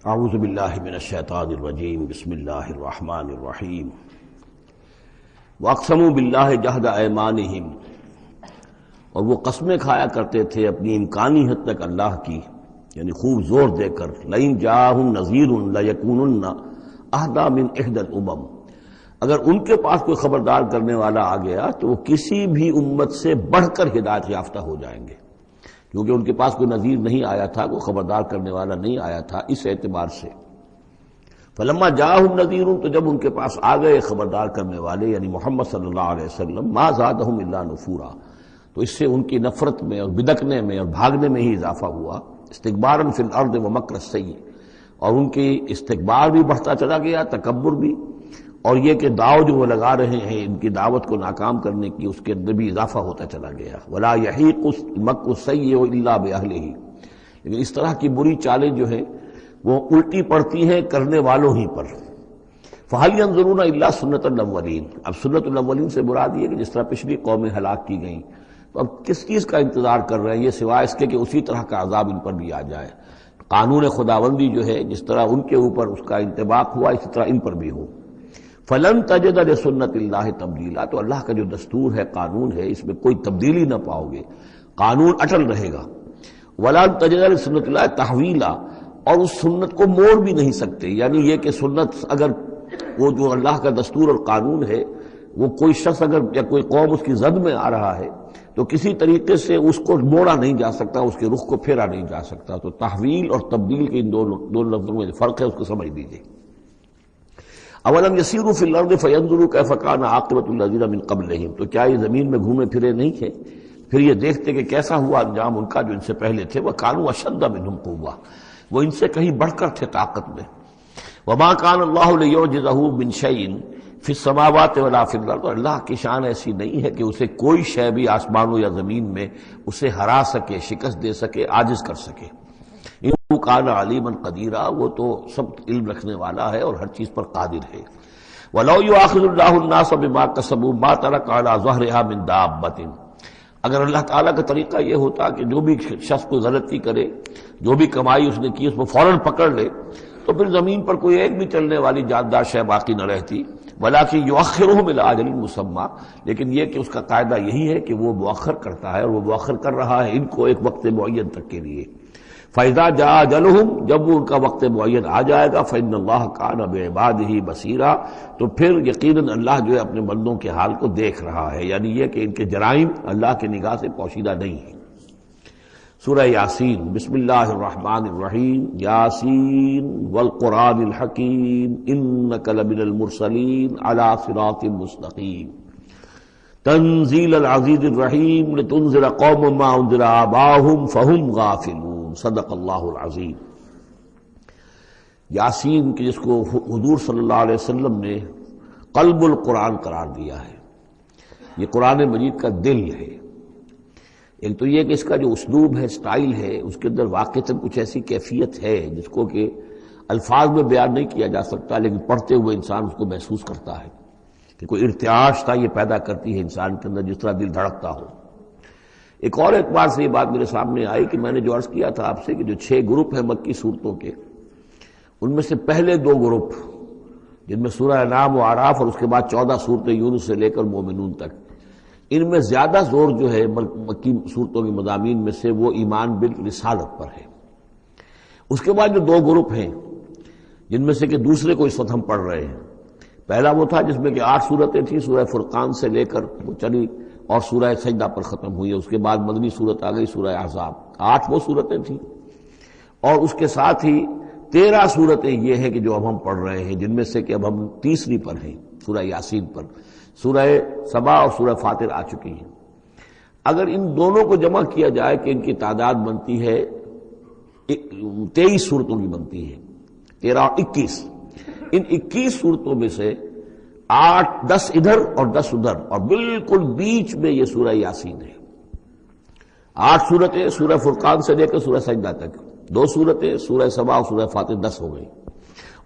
اعوذ باللہ من الشیطان الرجیم بسم اللہ الرحمن الرحیم واقسموا باللہ جہد ایمانہم، اور وہ قسمیں کھایا کرتے تھے اپنی امکانی حد تک اللہ کی، یعنی خوب زور دے کر لئن جاءہم نذیر لیکونن اہدی من احدی الامم، اگر ان کے پاس کوئی خبردار کرنے والا آ گیا تو وہ کسی بھی امت سے بڑھ کر ہدایت یافتہ ہو جائیں گے، کیونکہ ان کے پاس کوئی نذیر نہیں آیا تھا، کوئی خبردار کرنے والا نہیں آیا تھا۔ اس اعتبار سے فلما جاءہم نذیر، تو جب ان کے پاس آ گئے خبردار کرنے والے یعنی محمد صلی اللہ علیہ وسلم، ما زادہم الا نفورا، تو اس سے ان کی نفرت میں اور بدکنے میں اور بھاگنے میں ہی اضافہ ہوا، استکبارا فی الارض ومکر السیء، اور ان کی استکبار بھی بڑھتا چلا گیا، تکبر بھی، اور یہ کہ داؤ جو وہ لگا رہے ہیں ان کی دعوت کو ناکام کرنے کی، اس کے اندر بھی اضافہ ہوتا چلا گیا۔ ولا یحیق المکر السیء الا باہلہ، لیکن اس طرح کی بری چالیں جو ہیں وہ الٹی پڑتی ہیں کرنے والوں ہی پر۔ فہل ینظرون الا سنت الاولین، اب سنت الاولین سے مراد یہ کہ جس طرح پچھلی قومیں ہلاک کی گئیں، تو اب کس چیز کا انتظار کر رہے ہیں یہ سوائے اس کے کہ اسی طرح کا عذاب ان پر بھی آ جائے۔ قانون خداوندی جو ہے جس طرح ان کے اوپر اس کا انطباق ہوا اسی طرح ان پر بھی ہو۔ فلن تجد لسنت اللہ تبدیلا، تو اللہ کا جو دستور ہے، قانون ہے، اس میں کوئی تبدیلی نہ پاؤ گے، قانون اٹل رہے گا۔ ولن تجد لسنت اللہ تحویلا، اور اس سنت کو موڑ بھی نہیں سکتے، یعنی یہ کہ سنت اگر وہ جو اللہ کا دستور اور قانون ہے وہ کوئی شخص اگر یا کوئی قوم اس کی زد میں آ رہا ہے تو کسی طریقے سے اس کو موڑا نہیں جا سکتا، اس کے رخ کو پھیرا نہیں جا سکتا۔ تو تحویل اور تبدیل کے ان دو لفظوں میں فرق ہے، اس کو سمجھ لیجیے۔ اولم یسیروا فی الارض فینظروا کیف کان عاقبۃ الذین من قبلہم، تو کیا یہ زمین میں گھومے پھرے نہیں تھے، پھر یہ دیکھتے کہ کیسا ہوا انجام ان کا جو ان سے پہلے تھے۔ وکانوا اشد منہم قوۃ، وہ ان سے کہیں بڑھ کر تھے طاقت میں۔ وما کان اللہ لیعجزہ من شیء فی السماوات ولا فی الارض، اللہ کی شان ایسی نہیں ہے کہ اسے کوئی شے بھی آسمانوں یا زمین میں اسے ہرا سکے، شکست دے سکے، عاجز کر سکے۔ انہ کان علیما قدیرا، وہ تو سب علم رکھنے والا ہے اور ہر چیز پر قادر ہے۔ ولو یؤاخذ اللہ الناس بما کسبوا ما ترک علی ظہرها من دابۃ، اگر اللہ تعالیٰ کا طریقہ یہ ہوتا کہ جو بھی شخص کوئی غلطی کرے، جو بھی کمائی اس نے کی اس کو فوراً پکڑ لے، تو پھر زمین پر کوئی ایک بھی چلنے والی جاندار شے باقی نہ رہتی۔ ولیکن یؤخرھم الی اجل مسمی، لیکن یہ کہ اس کا قاعدہ یہی ہے کہ وہ مؤخر کرتا ہے، اور وہ مؤخر کر رہا ہے ان کو ایک وقت معین تک کے لیے۔ فَإِذَا جَاءَ أَجَلُهُمْ، جب وہ ان کا وقت معین آ جائے گا، فَإِنَّ اللَّهَ كَانَ بِعِبَادِهِ بَصِيرًا، تو پھر یقیناً اللہ جو ہے اپنے بندوں کے حال کو دیکھ رہا ہے، یعنی یہ کہ ان کے جرائم اللہ کی نگاہ سے پوشیدہ نہیں ہیں۔ سورہ یاسین، بسم اللہ الرحمن الرحیم۔ یاسین والقرآن الحکیم انک لمن المرسلین علی صراط مستقیم تنزیل العزیز الرحیم لتنذر قوما ما انذر آباؤہم فہم غافلون، صدق اللہ العظیم۔ یاسین کی جس کو حضور صلی اللہ علیہ وسلم نے قلب القرآن قرار دیا ہے، یہ قرآن مجید کا دل ہے۔ ایک تو یہ کہ اس کا جو اسلوب ہے، سٹائل ہے، اس کے اندر واقعتاً کچھ ایسی کیفیت ہے جس کو کہ الفاظ میں بیان نہیں کیا جا سکتا، لیکن پڑھتے ہوئے انسان اس کو محسوس کرتا ہے کہ کوئی ارتعاش تھا یہ پیدا کرتی ہے انسان کے اندر، جس طرح دل دھڑکتا ہو۔ ایک اور اعتبار سے یہ بات میرے سامنے آئی کہ میں نے جو عرض کیا تھا آپ سے کہ جو 6 گروپ ہیں مکی صورتوں کے، ان میں سے پہلے 2 گروپ جن میں سورہ انعام و اعراف اور اس کے بعد 14 صورتیں یونس سے لے کر مومنون تک، ان میں زیادہ زور جو ہے مکی صورتوں کے مضامین میں سے وہ ایمان بالرسالت پر ہے۔ اس کے بعد جو 2 گروپ ہیں جن میں سے کہ دوسرے کو اس وقت ہم پڑھ رہے ہیں، پہلا وہ تھا جس میں کہ 8 صورتیں تھیں، سورہ فرقان سے لے کر وہ چلی اور سورہ سجدہ پر ختم ہوئی، اس کے بعد مدنی صورت آ گئی سورہ احزاب، 8 وہ صورتیں تھیں، اور اس کے ساتھ ہی 13 صورتیں یہ ہیں کہ جو اب ہم پڑھ رہے ہیں، جن میں سے کہ اب ہم تیسری پر ہیں، سورہ یاسین پر۔ سورہ سبا اور سورہ فاطر آ چکی ہیں۔ اگر ان دونوں کو جمع کیا جائے کہ ان کی تعداد بنتی ہے 23 صورتوں کی بنتی ہے، 13 اور 21۔ ان 21 صورتوں میں سے 10 ادھر اور 10 ادھر، اور بالکل بیچ میں یہ سورہ یاسین ہے۔ 8 صورتیں سورہ فرقان سے لے کر سورہ سجدہ تک، 2 صورتیں سورہ سبا اور سورہ فاطر، 10 ہو گئی،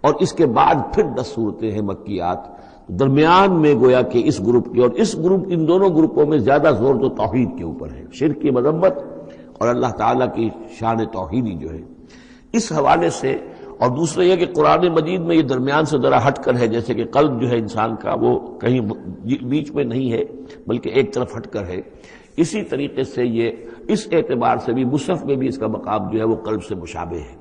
اور اس کے بعد پھر 10 صورتیں ہیں مکیات۔ درمیان میں گویا کہ اس گروپ کی اور اس گروپ، ان دونوں گروپوں میں زیادہ زور تو توحید کے اوپر ہے، شرک کی مذمت اور اللہ تعالیٰ کی شان توحیدی جو ہے، اس حوالے سے اور دوسرا یہ کہ قرآن مجید میں یہ درمیان سے ذرا ہٹ کر ہے، جیسے کہ قلب جو ہے انسان کا وہ کہیں بیچ میں نہیں ہے بلکہ ایک طرف ہٹ کر ہے، اسی طریقے سے یہ اس اعتبار سے بھی مصحف میں بھی اس کا مقام جو ہے وہ قلب سے مشابہ ہے۔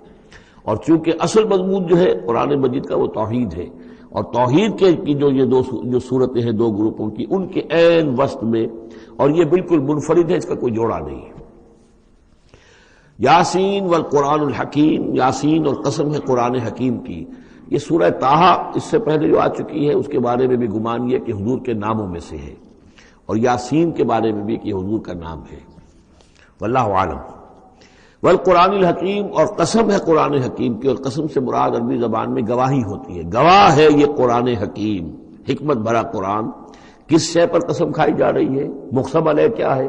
اور چونکہ اصل مضمون جو ہے قرآن مجید کا وہ توحید ہے، اور توحید کے کی جو صورتیں ہیں دو گروپوں کی، ان کے عین وسط میں، اور یہ بالکل منفرد ہے، اس کا کوئی جوڑا نہیں ہے۔ یاسین والقرآن الحکیم، یاسین اور قسم ہے قرآن حکیم کی، یہ سورہ طٰہٰ اس سے پہلے جو آ چکی ہے اس کے بارے میں بھی گمان یہ کہ حضور کے ناموں میں سے ہے، اور یاسین کے بارے میں بھی کہ حضور کا نام ہے، واللہ عالم۔ والقرآن الحکیم، اور قسم ہے قرآن حکیم کی، اور قسم سے مراد عربی زبان میں گواہی ہوتی ہے، گواہ ہے یہ قرآن حکیم، حکمت بھرا قرآن۔ کس شے پر قسم کھائی جا رہی ہے؟ مقسم علیہ کیا ہے؟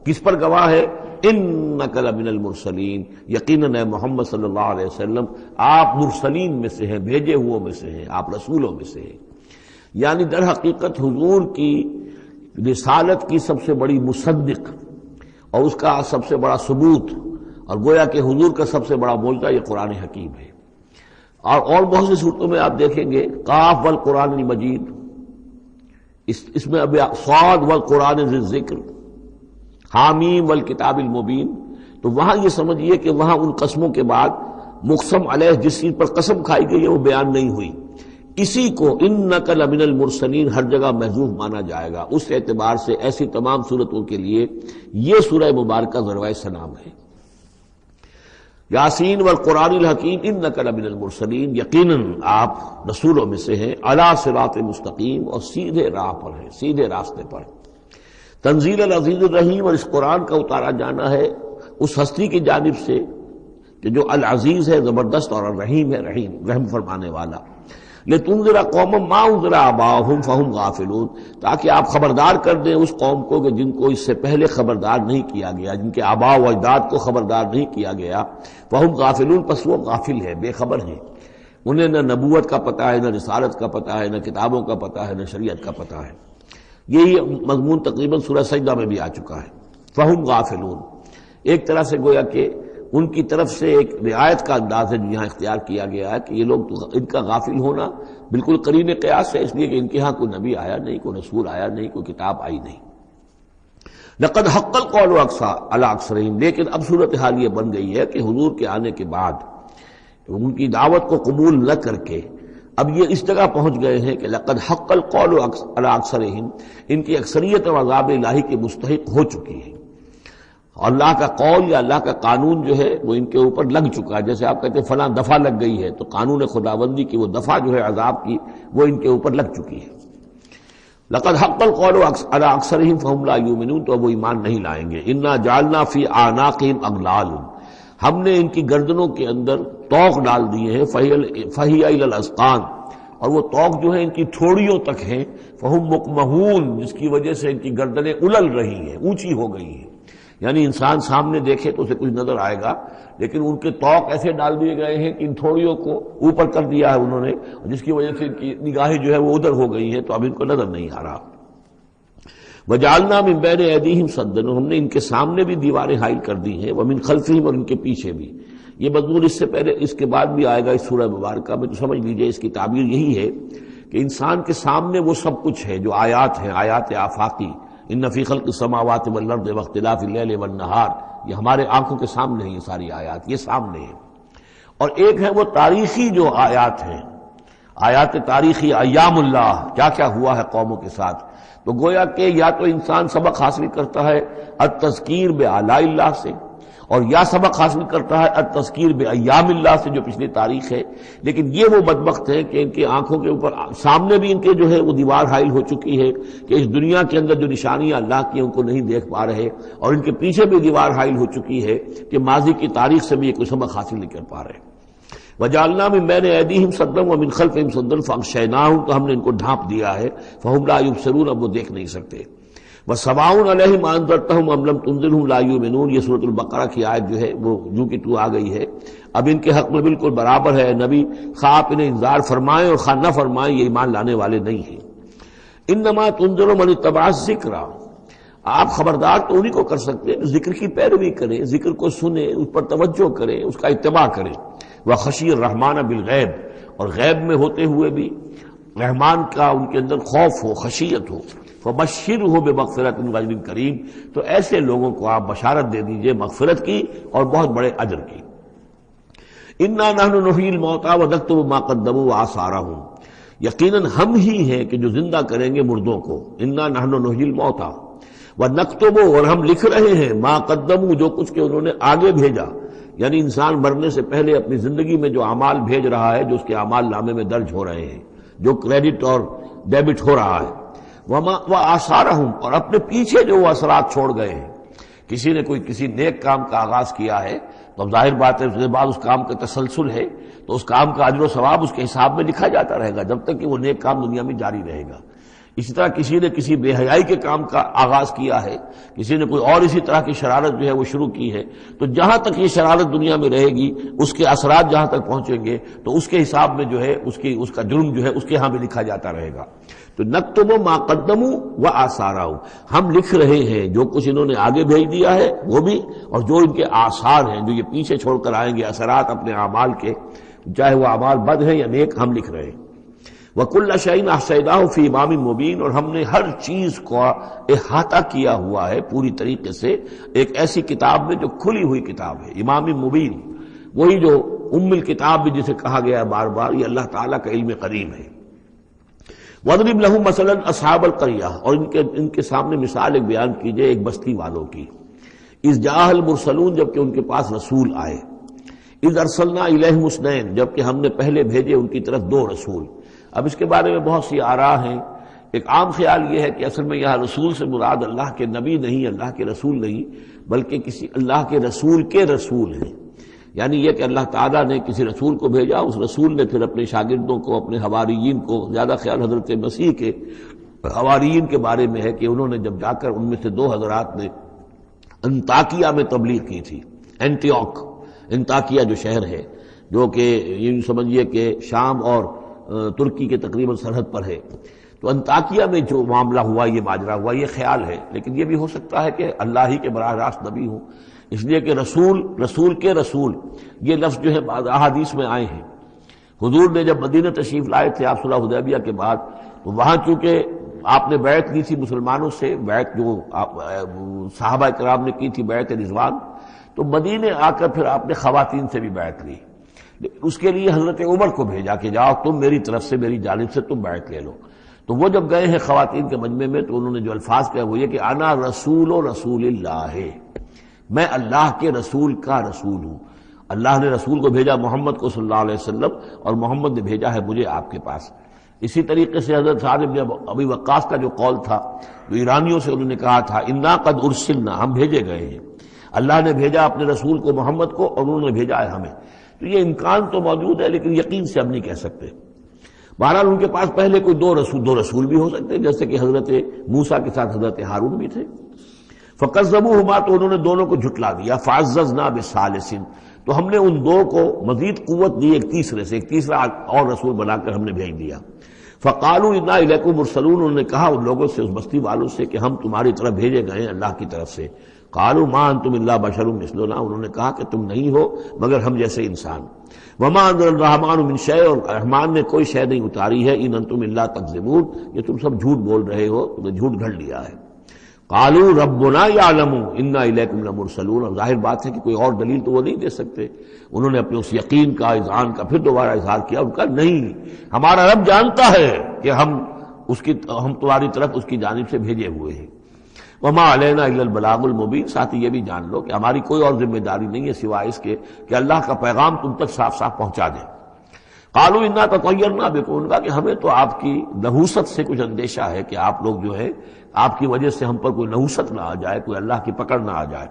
کس پر گواہ ہے؟ انک لمن المرسلین، یقیناً اے محمد صلی اللہ علیہ وسلم آپ مرسلین میں سے ہیں، بھیجے ہوئوں میں سے ہیں، آپ رسولوں میں سے ہیں۔ یعنی در حقیقت حضور کی رسالت کی سب سے بڑی مصدق اور اس کا سب سے بڑا ثبوت، اور گویا کہ حضور کا سب سے بڑا معجزہ یہ قرآن حکیم ہے۔ اور بہت سی صورتوں میں آپ دیکھیں گے قاف والقرآن المجید، اس میں اب صاد والقرآن ذی الذکر، حامیم والکتاب المبین، تو وہاں یہ سمجھیے کہ وہاں ان قسموں کے بعد مقسم علیہ جس چیز پر قسم کھائی گئی ہے وہ بیان نہیں ہوئی، اسی کو انک لمن المرسلین ہر جگہ محذوف مانا جائے گا۔ اس اعتبار سے ایسی تمام صورتوں کے لیے یہ سورہ مبارکہ ذروۂ سلام ہے۔ یاسین والقرآن الحکیم انک لمن المرسلین، یقیناً آپ رسولوں میں سے ہیں، علی صراط مستقیم، اور سیدھے راہ پر ہیں، سیدھے راستے پر۔ تنزیل العزیز الرحیم، اور اس قرآن کا اتارا جانا ہے اس ہستی کی جانب سے کہ جو العزیز ہے، زبردست، اور الرحیم ہے، رحم فرمانے والا۔ لتنذر قوما ما انذر آباؤہم فہم غافلون، تاکہ آپ خبردار کر دیں اس قوم کو کہ جن کو اس سے پہلے خبردار نہیں کیا گیا، جن کے آباء و اجداد کو خبردار نہیں کیا گیا، فہم غافلون، پس وہ غافل ہے، بے خبر ہیں، انہیں نہ نبوت کا پتہ ہے، نہ رسالت کا پتہ ہے، نہ کتابوں کا پتہ ہے، نہ شریعت کا پتہ ہے۔ یہی مضمون تقریباً سورہ سجدہ میں بھی آ چکا ہے، فہم غافلون۔ ایک طرح سے گویا کہ ان کی طرف سے ایک رعایت کا انداز ہے جو یہاں اختیار کیا گیا ہے کہ یہ لوگ تو ان کا غافل ہونا بالکل قرین قیاس ہے، اس لیے کہ ان کے ہاں کوئی نبی آیا نہیں، کوئی رسول آیا نہیں، کوئی کتاب آئی نہیں۔ لقد حق القول علی اکثرہم، لیکن اب صورتحال یہ بن گئی ہے کہ حضور کے آنے کے بعد ان کی دعوت کو قبول نہ کر کے اب یہ اس جگہ پہنچ گئے ہیں کہ لقد حق القول علی اکثرہم، ان کی اکثریت اور عذاب الہی کی مستحق ہو چکی ہے، اور اللہ کا قول یا اللہ کا قانون جو ہے وہ ان کے اوپر لگ چکا ہے۔ جیسے آپ کہتے ہیں فلاں دفعہ لگ گئی ہے، تو قانون خداوندی کی وہ دفعہ جو ہے عذاب کی وہ ان کے اوپر لگ چکی ہے۔ لقد حق القول علی اکثرہم فہم لا یؤمنون، تو وہ ایمان نہیں لائیں گے۔ انا جعلنا فی اعناقہم اغلال، ہم نے ان کی گردنوں کے اندر طوق ڈال دیے ہیں، فہی الی الاذقان، اور وہ طوق جو ہے ان کی تھوڑیوں تک ہیں، فہم مقمحون، جس کی وجہ سے ان کی گردنیں الل رہی ہیں، اونچی ہو گئی ہیں۔ یعنی انسان سامنے دیکھے تو اسے کچھ نظر آئے گا، لیکن ان کے طوق ایسے ڈال دیے گئے ہیں کہ ان تھوڑیوں کو اوپر کر دیا ہے انہوں نے، جس کی وجہ سے ان کی نگاہیں جو ہے وہ ادھر ہو گئی ہیں، تو اب ان کو نظر نہیں آ رہا۔ وجعلنا من بین ایدیہم سدا، ہم نے ان کے سامنے بھی دیواریں حائل کر دی ہیں، ومن خلفہم، اور ان کے پیچھے بھی۔ یہ مضمون اس سے پہلے اس کے بعد بھی آئے گا اس سورہ مبارکہ میں، تو سمجھ لیجئے اس کی تعبیر یہی ہے کہ انسان کے سامنے وہ سب کچھ ہے جو آیات ہیں، آیات آفاقی، ان فی خلق السماوات والارض واختلاف اللیل والنہار، یہ ہمارے آنکھوں کے سامنے ہیں، یہ ساری آیات یہ سامنے ہیں۔ اور ایک ہے وہ تاریخی جو آیات ہیں، آیات تاریخی، ایام اللہ، کیا کیا ہوا ہے قوموں کے ساتھ، تو گویا کہ یا تو انسان سبق حاصل کرتا ہے التذکیر بآلاء اللہ سے، اور یا سبق حاصل کرتا ہے التذکیر بایام اللہ سے جو پچھلی تاریخ ہے۔ لیکن یہ وہ بدبخت ہے کہ ان کی آنکھوں کے اوپر سامنے بھی ان کے جو ہے وہ دیوار حائل ہو چکی ہے کہ اس دنیا کے اندر جو نشانیاں اللہ کی ان کو نہیں دیکھ پا رہے، اور ان کے پیچھے بھی دیوار حائل ہو چکی ہے کہ ماضی کی تاریخ سے بھی یہ کوئی سبق حاصل نہیں کر پا رہے۔ وجعلنا من بین ایدیہم سدا ومن خلفہم سدا فاغشیناہم، تو ہم نے ان کو ڈھانپ دیا ہے، فہم لا یبصرون، اب وہ دیکھ نہیں سکتے۔ وَسَوَاءٌ عَلَيْهِمْ أَنذَرْتَهُمْ أَمْ لَمْ تُنذِرْهُمْ لَا يُؤْمِنُونَ، یہ سورۃ البقرہ کی آیت جو ہے وہ جو کہ تو آ گئی ہے، اب ان کے حق میں بالکل برابر ہے، نبی خواہ آپ انہیں انذار فرمائیں اور خواہ نہ فرمائیں، یہ ایمان لانے والے نہیں ہیں۔ انما تنذر من اتبع الذکر، آپ خبردار تو انہی کو کر سکتے ہیں جو ذکر کی پیروی کریں، ذکر کو سنیں، اس پر توجہ کریں، اس کا اتباع کریں۔ وَخَشِيَ الرَّحْمَٰنَ بِالْغَیْبِ، اور غیب میں ہوتے ہوئے بھی رحمان کا ان کے اندر خوف ہو، خشیت ہو۔ فَبَشِّرْهُ بِمَغْفِرَةٍ وَأَجْرٍ کریم، تو ایسے لوگوں کو آپ بشارت دے دیجئے مغفرت کی اور بہت بڑے اجر کی۔ اِنَّا نَحْنُ نُحْيِي الْمَوْتَىٰ وَنَكْتُبُ مَا قَدَّمُوا وَآثَارَهُم، یقیناً ہم ہی ہیں کہ جو زندہ کریں گے مردوں کو۔ اِنَّا نَحْنُ نُحْيِي الْمَوْتَىٰ وَنَكْتُبُ، اور ہم لکھ رہے ہیں مَا قَدَّمُوا، جو کچھ کہ انہوں نے آگے بھیجا، یعنی انسان مرنے سے پہلے اپنی زندگی میں جو اعمال بھیج رہا ہے، جو اس کے اعمال نامے میں درج ہو رہے ہیں، جو کریڈٹ اور ڈیبٹ ہو رہا ہے۔ وَآثَارَهُم، اور اپنے پیچھے جو وہ اثرات چھوڑ گئے ہیں۔ کسی نے کوئی کسی نیک کام کا آغاز کیا ہے تو اب ظاہر بات ہے اس کے بعد اس کام کا تسلسل ہے، تو اس کام کا اجر و ثواب اس کے حساب میں لکھا جاتا رہے گا جب تک کہ وہ نیک کام دنیا میں جاری رہے گا۔ اسی طرح کسی نے کسی بے حیائی کے کام کا آغاز کیا ہے، کسی نے کوئی اور اسی طرح کی شرارت جو ہے وہ شروع کی ہے، تو جہاں تک یہ شرارت دنیا میں رہے گی، اس کے اثرات جہاں تک پہنچیں گے تو اس کے حساب میں جو ہے اس کا جرم جو ہے اس کے ہاں بھی لکھا جاتا رہے گا۔ تو نکتب ما قدموا وآثارہم، ہم لکھ رہے ہیں جو کچھ انہوں نے آگے بھیج دیا ہے وہ بھی، اور جو ان کے آثار ہیں جو یہ پیچھے چھوڑ کر آئیں گے اثرات اپنے اعمال کے، چاہے وہ اعمال بد ہیں یا نیک، ہم لکھ رہے ہیں۔ وَكُلَّ شَيْءٍ أَحْصَيْنَاهُ فِي إِمَامٍ مُبِينٍ، اور ہم نے ہر چیز کو احاطہ کیا ہوا ہے پوری طریقے سے ایک ایسی کتاب میں جو کھلی ہوئی کتاب ہے، امام مبین، وہی جو ام الکتاب بھی جسے کہا گیا ہے بار بار، یہ اللہ تعالیٰ کا علم قدیم ہے۔ وَاضْرِبْ لَهُم مَثَلًا أَصْحَابَ الْقَرْيَةِ، اور ان کے سامنے مثال ایک بیان کیجئے ایک بستی والوں کی۔ اِذْ جَاءَ الْمُرْسَلُونَ، جبکہ ان کے پاس رسول آئے۔ اِذْ أَرْسَلْنَا إِلَيْهِمُ اثْنَيْنِ، جبکہ ہم نے پہلے بھیجے ان کی طرف دو رسول۔ اب اس کے بارے میں بہت سی آراء ہیں۔ ایک عام خیال یہ ہے کہ اصل میں یہاں رسول سے مراد اللہ کے نبی نہیں، اللہ کے رسول نہیں، بلکہ کسی اللہ کے رسول ہیں، یعنی یہ کہ اللہ تعالیٰ نے کسی رسول کو بھیجا، اس رسول نے پھر اپنے شاگردوں کو، اپنے حواریین کو، زیادہ خیال حضرت مسیح کے حواریین کے بارے میں ہے کہ انہوں نے جب جا کر ان میں سے دو حضرات نے انطاکیہ میں تبلیغ کی تھی، اینٹیوک، انطاکیہ جو شہر ہے، جو کہ یہ سمجھیے کہ شام اور ترکی کے تقریباً سرحد پر ہے، تو انطاکیہ میں جو معاملہ ہوا، یہ ماجرا ہوا، یہ خیال ہے، لیکن یہ بھی ہو سکتا ہے کہ اللہ ہی کے براہ راست نبی ہوں، اس لیے کہ رسول کے رسول یہ لفظ جو ہے بعض احادیث میں آئے ہیں۔ حضور نے جب مدینہ تشریف لائے تھے آپ صلح حدیبیہ کے بعد، تو وہاں چونکہ آپ نے بیعت لی تھی مسلمانوں سے، بیعت جو صحابہ کرام نے کی تھی بیعت رضوان، تو مدینے آ کر پھر آپ نے خواتین سے بھی بیعت لی، اس کے لیے حضرت عمر کو بھیجا کہ جاؤ تم میری طرف سے، میری جانب سے تم بیعت لے لو۔ تو وہ جب گئے ہیں خواتین کے مجمع میں تو انہوں نے جو الفاظ کہا وہ یہ کہ انا رسول اللہ، میں اللہ کے رسول کا رسول ہوں۔ اللہ نے رسول کو بھیجا محمد کو صلی اللہ علیہ وسلم، اور محمد نے بھیجا ہے مجھے آپ کے پاس۔ اسی طریقے سے حضرت سعد بن ابی وقاص کا جو قول تھا، جو ایرانیوں سے انہوں نے کہا تھا انا قد ارسلنا، ہم بھیجے گئے ہیں، اللہ نے بھیجا اپنے رسول کو محمد کو اور انہوں نے بھیجا ہے ہمیں۔ تو یہ امکان تو موجود ہے لیکن یقین سے ہم نہیں کہہ سکتے۔ بہرحال ان کے پاس پہلے کوئی دو رسول بھی ہو سکتے، جیسے کہ حضرت موسیٰ کے ساتھ حضرت ہارون بھی تھے۔ فَكَذَّبُوهُمَا، تو انہوں نے دونوں کو جھٹلا دیا۔ فَعَزَّزْنَا بِثَالِثٍ، تو ہم نے ان دو کو مزید قوت دی ایک تیسرے سے، ایک تیسرا اور رسول بنا کر ہم نے بھیج دیا۔ فَقَالُوا إِنَّا إِلَيْكُمْ مُرْسَلُونَ، انہوں نے کہا ان لوگوں سے، اس بستی والوں سے، کہ ہم تمہاری طرف بھیجے گئے ہیں اللہ کی طرف سے۔ قالوا ما انتم الا بشر مثلنا، انہوں نے کہا کہ تم نہیں ہو مگر ہم جیسے انسان۔ وما انزل الرحمن من شیء، اور رحمان نے کوئی شے نہیں اتاری ہے، ان انتم الا تکذبون، یہ تم سب جھوٹ بول رہے ہو، تم نے جھوٹ گھڑ لیا ہے۔ قالوا ربنا يعلم انا الیکم لمرسلون، اور ظاہر بات ہے کہ کوئی اور دلیل تو وہ نہیں دے سکتے۔ انہوں نے اپنے اس یقین کا، اذعان کا پھر دوبارہ اظہار کیا، ان کا نہیں، ہمارا رب جانتا ہے کہ ہم تمہاری طرف اس کی جانب سے بھیجے ہوئے ہیں۔ وما علینا الا البلاغ المبین، ساتھ ہی یہ بھی جان لو کہ ہماری کوئی اور ذمہ داری نہیں ہے سوائے اس کے کہ اللہ کا پیغام تم تک صاف صاف پہنچا دیں۔ قالوا انا تطیرنا بکم، ان کا کہ ہمیں تو آپ کی نحوست سے کچھ اندیشہ ہے کہ آپ لوگ جو ہے آپ کی وجہ سے ہم پر کوئی نحوست نہ آ جائے، کوئی اللہ کی پکڑ نہ آ جائے۔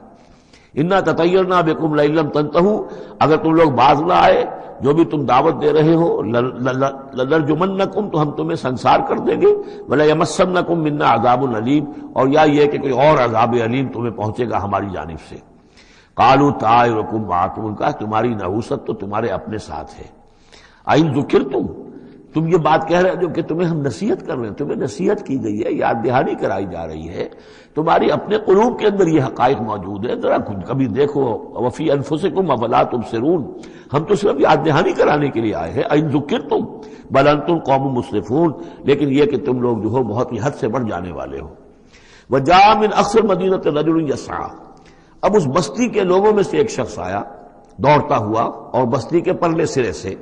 انا تطیرنا بکم لئن لم تنتہوا، اگر تم لوگ باز نہ آئے جو بھی تم دعوت دے رہے ہو، لنرجمنکم، تو ہم تمہیں سنسار کر دیں گے، ولیمسنکم منا عذاب علیم، اور یا یہ کہ کوئی اور عذاب علیم تمہیں پہنچے گا ہماری جانب سے۔ قالوا طائرکم معکم، ان کا تمہاری نحوست تو تمہارے اپنے ساتھ ہے۔ ان ذکرتم، تم یہ بات کہہ رہے ہو کہ تمہیں ہم نصیحت کر رہے ہیں، تمہیں نصیحت کی گئی ہے، یاد دہانی کرائی جا رہی ہے، تمہاری اپنے قلوب کے اندر یہ حقائق موجود ہیں، ذرا کبھی دیکھو وفی انفسکم افلا تبصرون، ہم تو صرف یاد دہانی کرانے کے لیے آئے ہیں، ان ذکرتم بل انتم قوم مسرفون، لیکن یہ کہ تم لوگ جو ہو بہت ہی حد سے بڑھ جانے والے ہو۔ وجاء من اقصى المدینۃ رجل یسعى، اب اس بستی کے لوگوں میں سے ایک شخص آیا دوڑتا ہوا اور بستی کے پرلے سرے سے،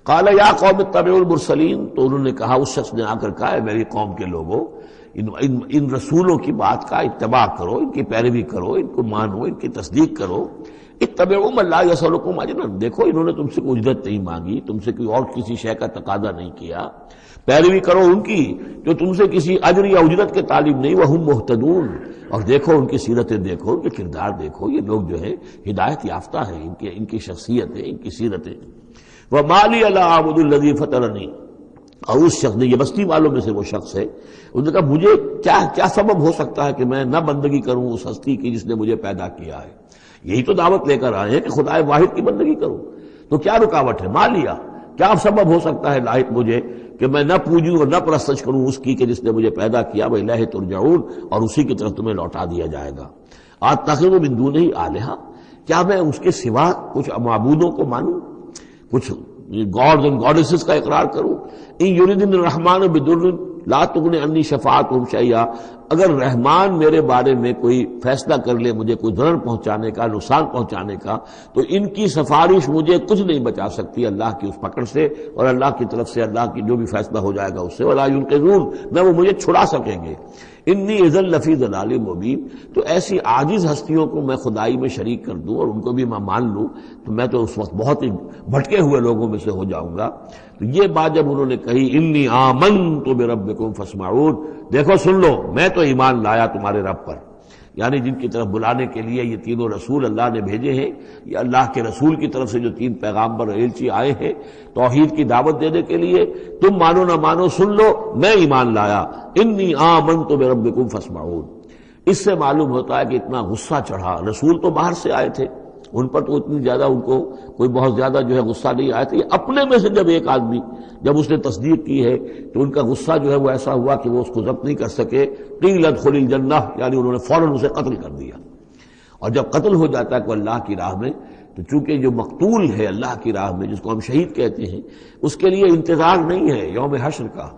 قال یا قوم اتبعوا المرسلین، تو انہوں نے کہا، اس شخص نے آ کر کہا، میری قوم کے لوگوں ان رسولوں کی بات کا اتباع کرو، ان کی پیروی کرو، ان کو مانو، ان کی تصدیق کرو، اتبعوا من لا یسألکم اجرا، دیکھو انہوں نے تم سے کوئی اجرت نہیں مانگی، تم سے کوئی اور کسی شے کا تقاضا نہیں کیا، پیروی کرو ان کی جو تم سے کسی اجر یا اجرت کے طالب نہیں، وہم مہتدون، اور دیکھو ان کی سیرتیں دیکھو، ان کے کردار دیکھو، یہ لوگ جو ہے ہدایت یافتہ ہیں، ان کی شخصیتیں، ان کی سیرتیں۔ وَمَا لِيَ لَا أَعْبُدُ الَّذِي فَطَرَنِي، اور اس شخص نے، یہ بستی والوں میں سے وہ شخص ہے، انہوں نے کہا مجھے کیا سبب ہو سکتا ہے کہ میں نہ بندگی کروں اس ہستی کی جس نے مجھے پیدا کیا ہے، یہی تو دعوت لے کر آئے ہیں کہ خدا واحد کی بندگی کروں، تو کیا رکاوٹ ہے؟ ما لیا، کیا سبب ہو سکتا ہے لاحق مجھے کہ میں نہ پوجوں اور نہ پرستش کروں اس کی کہ جس نے مجھے پیدا کیا، وَإِلَيْهِ تُرْجَعُونَ، اور اسی کی طرف تمہیں لوٹا دیا جائے گا۔ أَتَّخِذُ مِن دُونِهِ آلِهَةً، کیا میں اس کے سوا کچھ معبودوں کو مانوں، کچھ گاڈز اینڈ گاڈیسز کا اقرار کروں؟ ان یریدنی الرحمن بضر لا تغنی عنی شفاعتهم شیئا، اگر رحمان میرے بارے میں کوئی فیصلہ کر لے مجھے کوئی ضرر پہنچانے کا، نقصان پہنچانے کا، تو ان کی سفارش مجھے کچھ نہیں بچا سکتی اللہ کی اس پکڑ سے، اور اللہ کی طرف سے اللہ کی جو بھی فیصلہ ہو جائے گا اس سے، ولا ينقذون، نہ وہ مجھے چھڑا سکیں گے۔ انی اذا لفی ضلال مبین، تو ایسی عاجز ہستیوں کو میں خدائی میں شریک کر دوں اور ان کو بھی میں مان لوں تو میں تو اس وقت بہت ہی بھٹکے ہوئے لوگوں میں سے ہو جاؤں گا۔ تو یہ بات جب انہوں نے کہی، انی آمنت بربکم فاسمعون، دیکھو سن لو میں تو ایمان لایا تمہارے رب پر، یعنی جن کی طرف بلانے کے لیے یہ تینوں رسول اللہ نے بھیجے ہیں، یہ اللہ کے رسول کی طرف سے جو تین پیغامبر ایلچی آئے ہیں توحید کی دعوت دینے کے لیے، تم مانو نہ مانو سن لو میں ایمان لایا، انی آمنت بربکم فاسمعون۔ اس سے معلوم ہوتا ہے کہ اتنا غصہ چڑھا، رسول تو باہر سے آئے تھے، ان پر تو اتنی زیادہ ان کو کوئی بہت زیادہ جو ہے غصہ نہیں آیا تھا، یہ اپنے میں سے جب ایک آدمی جب اس نے تصدیق کی ہے تو ان کا غصہ جو ہے وہ ایسا ہوا کہ وہ اس کو ضبط نہیں کر سکے، قیل ادخل الجنہ، یعنی انہوں نے فوراً اسے قتل کر دیا۔ اور جب قتل ہو جاتا ہے کوئی اللہ کی راہ میں، تو چونکہ جو مقتول ہے اللہ کی راہ میں جس کو ہم شہید کہتے ہیں، اس کے لیے انتظار نہیں ہے یوم حشر کا،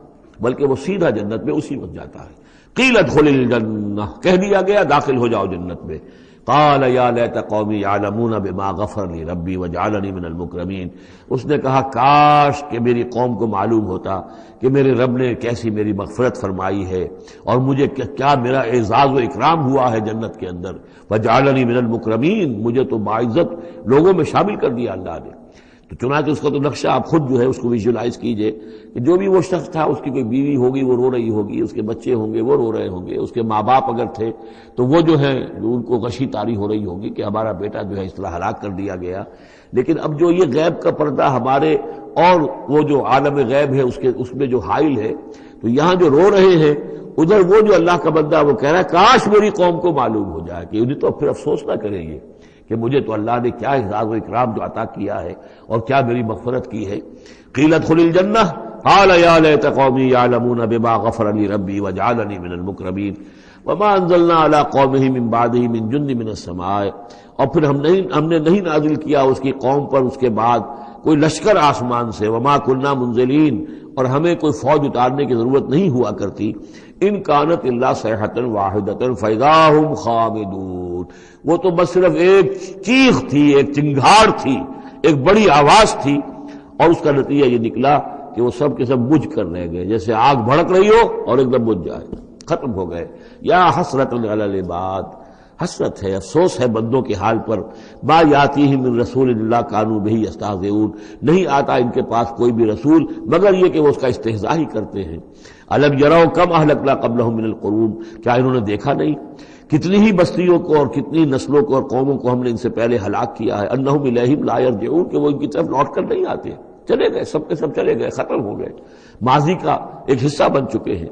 بلکہ وہ سیدھا جنت میں اسی وقت جاتا ہے۔ قیل ادخل الجنہ، کہہ دیا گیا داخل ہو جاؤ جنت میں۔ قال یا لیت قومی یعلمون بما غفر لی ربی وجعلنی من المکرمین، اس نے کہا کاش کہ میری قوم کو معلوم ہوتا کہ میرے رب نے کیسی میری مغفرت فرمائی ہے اور مجھے کیا میرا اعزاز و اکرام ہوا ہے جنت کے اندر، وجعلنی من المکرمین، مجھے تو باعزت لوگوں میں شامل کر دیا اللہ نے۔ تو چنانچہ اس کا تو نقشہ آپ خود جو ہے اس کو ویژولائز کیجئے کہ جو بھی وہ شخص تھا، اس کی کوئی بیوی ہوگی وہ رو رہی ہوگی، اس کے بچے ہوں گے وہ رو رہے ہوں گے، اس کے ماں باپ اگر تھے تو وہ جو ہے ان کو غشی طاری ہو رہی ہوگی کہ ہمارا بیٹا جو ہے اس طرح ہلاک کر دیا گیا۔ لیکن اب جو یہ غیب کا پردہ ہمارے اور وہ جو عالم غیب ہے اس میں جو حائل ہے، تو یہاں جو رو رہے ہیں ادھر وہ جو اللہ کا بندہ وہ کہہ رہا ہے کاش میری قوم کو معلوم ہو جائے کہ انہیں تو پھر افسوس نہ کریں گے کہ مجھے تو اللہ نے کیا اعزاز و اکرام جو عطا کیا ہے اور کیا میری مغفرت کی ہے۔ قیل ادخل الجنہ قال یا لیت قومی یعلمون بما غفر لی ربی وجعلنی من المکرمین وما انزلنا علی قومہ من بعدہ من جند من السماء، اور پھر ہم نے نہیں نازل کیا اس کی قوم پر اس کے بعد کوئی لشکر آسمان سے، وما کنا منزلین، اور ہمیں کوئی فوج اتارنے کی ضرورت نہیں ہوا کرتی، ان کانت الا صیحۃ واحدۃ فاذا هم خامدون، وہ تو بس صرف ایک چیخ تھی، ایک چنگھاڑ تھی، ایک بڑی آواز تھی، اور اس کا نتیجہ یہ نکلا کہ وہ سب کے سب بجھ کر رہ گئے، جیسے آگ بھڑک رہی ہو اور ایک دم بجھ جائے، ختم ہو گئے۔ یا حسرۃ علی العباد، حسرت ہے، افسوس ہے بندوں کے حال پر، ما یاتیہم من رسول اللہ کانوا بہ یستہزئون، نہیں آتا ان کے پاس کوئی بھی رسول مگر یہ کہ وہ اس کا استہزاء ہی کرتے ہیں۔ الم یروا کم اہلکنا قبلہم من القرون، کیا انہوں نے دیکھا نہیں کتنی ہی بستیوں کو اور کتنی نسلوں کو اور قوموں کو ہم نے ان سے پہلے ہلاک کیا ہے، انہم الیہم لا یرجعون، کہ وہ ان کی طرف لوٹ کر نہیں آتے، چلے گئے، سب کے سب چلے گئے، ختم ہو گئے، ماضی کا ایک حصہ بن چکے ہیں۔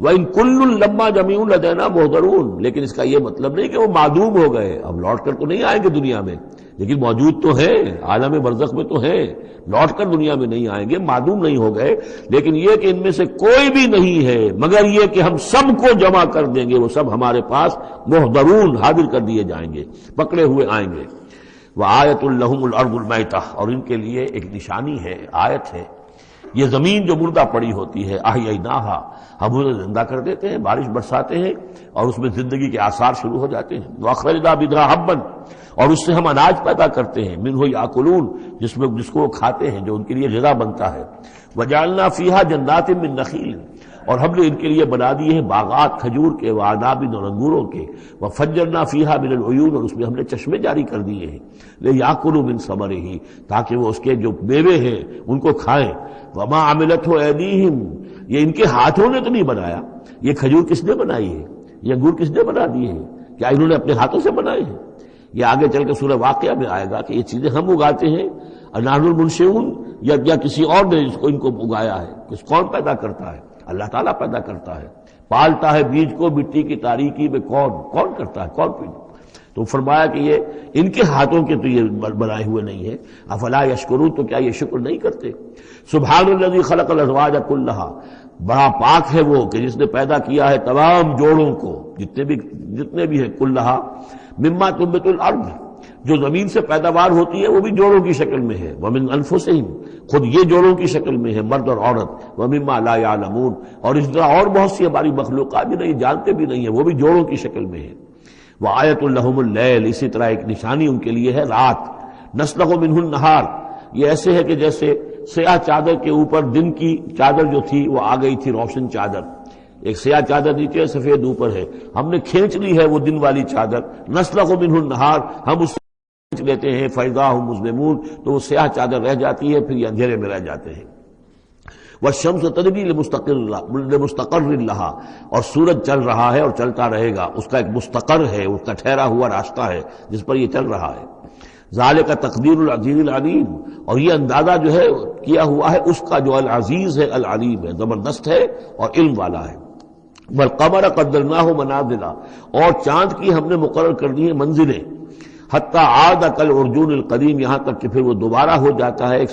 وَإِن كُلٌّ لَمَّا جَمِيعٌ لَدَيْنَا مُحْضَرُونَ، لیکن اس کا یہ مطلب نہیں کہ وہ معدوم ہو گئے، اب لوٹ کر تو نہیں آئیں گے دنیا میں، لیکن موجود تو ہے، عالم برزخ میں تو ہے، لوٹ کر دنیا میں نہیں آئیں گے، معدوم نہیں ہو گئے، لیکن یہ کہ ان میں سے کوئی بھی نہیں ہے مگر یہ کہ ہم سب کو جمع کر دیں گے، وہ سب ہمارے پاس محضرون حاضر کر دیے جائیں گے، پکڑے ہوئے آئیں گے۔ وآیۃ لہم الارض المیتہ، اور ان کے لیے ایک نشانی ہے، آیت ہے، یہ زمین جو مردہ پڑی ہوتی ہے، احییناہا، ہم اسے زندہ کر دیتے ہیں، بارش برساتے ہیں اور اس میں زندگی کے آثار شروع ہو جاتے ہیں۔ واخرجنا منھا حبا، اور اس سے ہم اناج پیدا کرتے ہیں، منہ یاکلون، جس کو وہ کھاتے ہیں، جو ان کے لیے غذا بنتا ہے۔ وجعلنا فیہا جنات من نخیل، اور ہم نے ان کے لیے بنا دیے ہیں باغات کھجور کے، وعناب، اور انگوروں کے، وفجرنا فیہا من العیون، اور اس میں ہم نے چشمے جاری کر دیے ہیں، لیاکلوا من ثمرہ، تاکہ وہ اس کے جو میوے ہیں ان کو کھائیں۔ وما عملتہ ایدیہم، یہ ان کے ہاتھوں نے تو نہیں بنایا، یہ کھجور کس نے بنائی ہے، یہ انگور کس نے بنا دیے ہیں، کیا انہوں نے اپنے ہاتھوں سے بنائے ہیں؟ یہ آگے چل کے سورہ واقعہ میں آئے گا کہ یہ چیزیں ہم اگاتے ہیں، نحن المنشئون، یا کسی اور نے ان کو اگایا ہے، کون پیدا کرتا ہے؟ اللہ تعالیٰ پیدا کرتا ہے، پالتا ہے بیج کو مٹی کی تاریکی میں، کون کرتا ہے، کون پیدا؟ تو فرمایا کہ یہ ان کے ہاتھوں کے تو یہ بنائے ہوئے نہیں ہے۔ افلا یشکرون، تو کیا یہ شکر نہیں کرتے؟ سبحان الذی خلق الازواج کلھا، بڑا پاک ہے وہ کہ جس نے پیدا کیا ہے تمام جوڑوں کو، جتنے بھی ہیں، کلھا مما تنبت الارض، جو زمین سے پیداوار ہوتی ہے وہ بھی جوڑوں کی شکل میں ہے، ومن انفسہم، خود یہ جوڑوں کی شکل میں ہے، مرد اور عورت، ومما لا یعلمون، اور اس طرح اور بہت سی ہماری مخلوقات بھی نہیں جانتے بھی نہیں ہیں، وہ بھی جوڑوں کی شکل میں ہے۔ وآیۃ لہم اللیل، اسی طرح ایک نشانی ان کے لیے ہے رات، نسلخ منہ النہار، یہ ایسے ہے کہ جیسے سیاہ چادر کے اوپر دن کی چادر جو تھی وہ آ گئی تھی روشن چادر، ایک سیاہ چادر نیچے سفید اوپر ہے، ہم نے کھینچ لی ہے وہ دن والی چادر، نسلخ منہ النہار، ہم اس سے کھینچ لیتے ہیں، فاذا ہم مظلمون، تو وہ سیاہ چادر رہ جاتی ہے، پھر یہ اندھیرے میں رہ جاتے ہیں۔ والشمس تجری لمستقر لہا، اور سورج چل رہا ہے اور چلتا رہے گا، اس کا ایک مستقر ہے، اس کا ٹھہرا ہوا راستہ ہے جس پر یہ چل رہا ہے۔ ذالک تقدیر العزیز العلیم، اور یہ اندازہ جو ہے کیا ہوا ہے اس کا جو العزیز ہے، العلیم ہے، زبردست ہے اور علم والا ہے۔ والقمر قدرناہ منازل، اور چاند کی ہم نے مقرر کر دی ہیں منزلیں، حتی عاد کالعرجون القدیم، یہاں تک کہ پھر وہ دوبارہ ہو جاتا ہے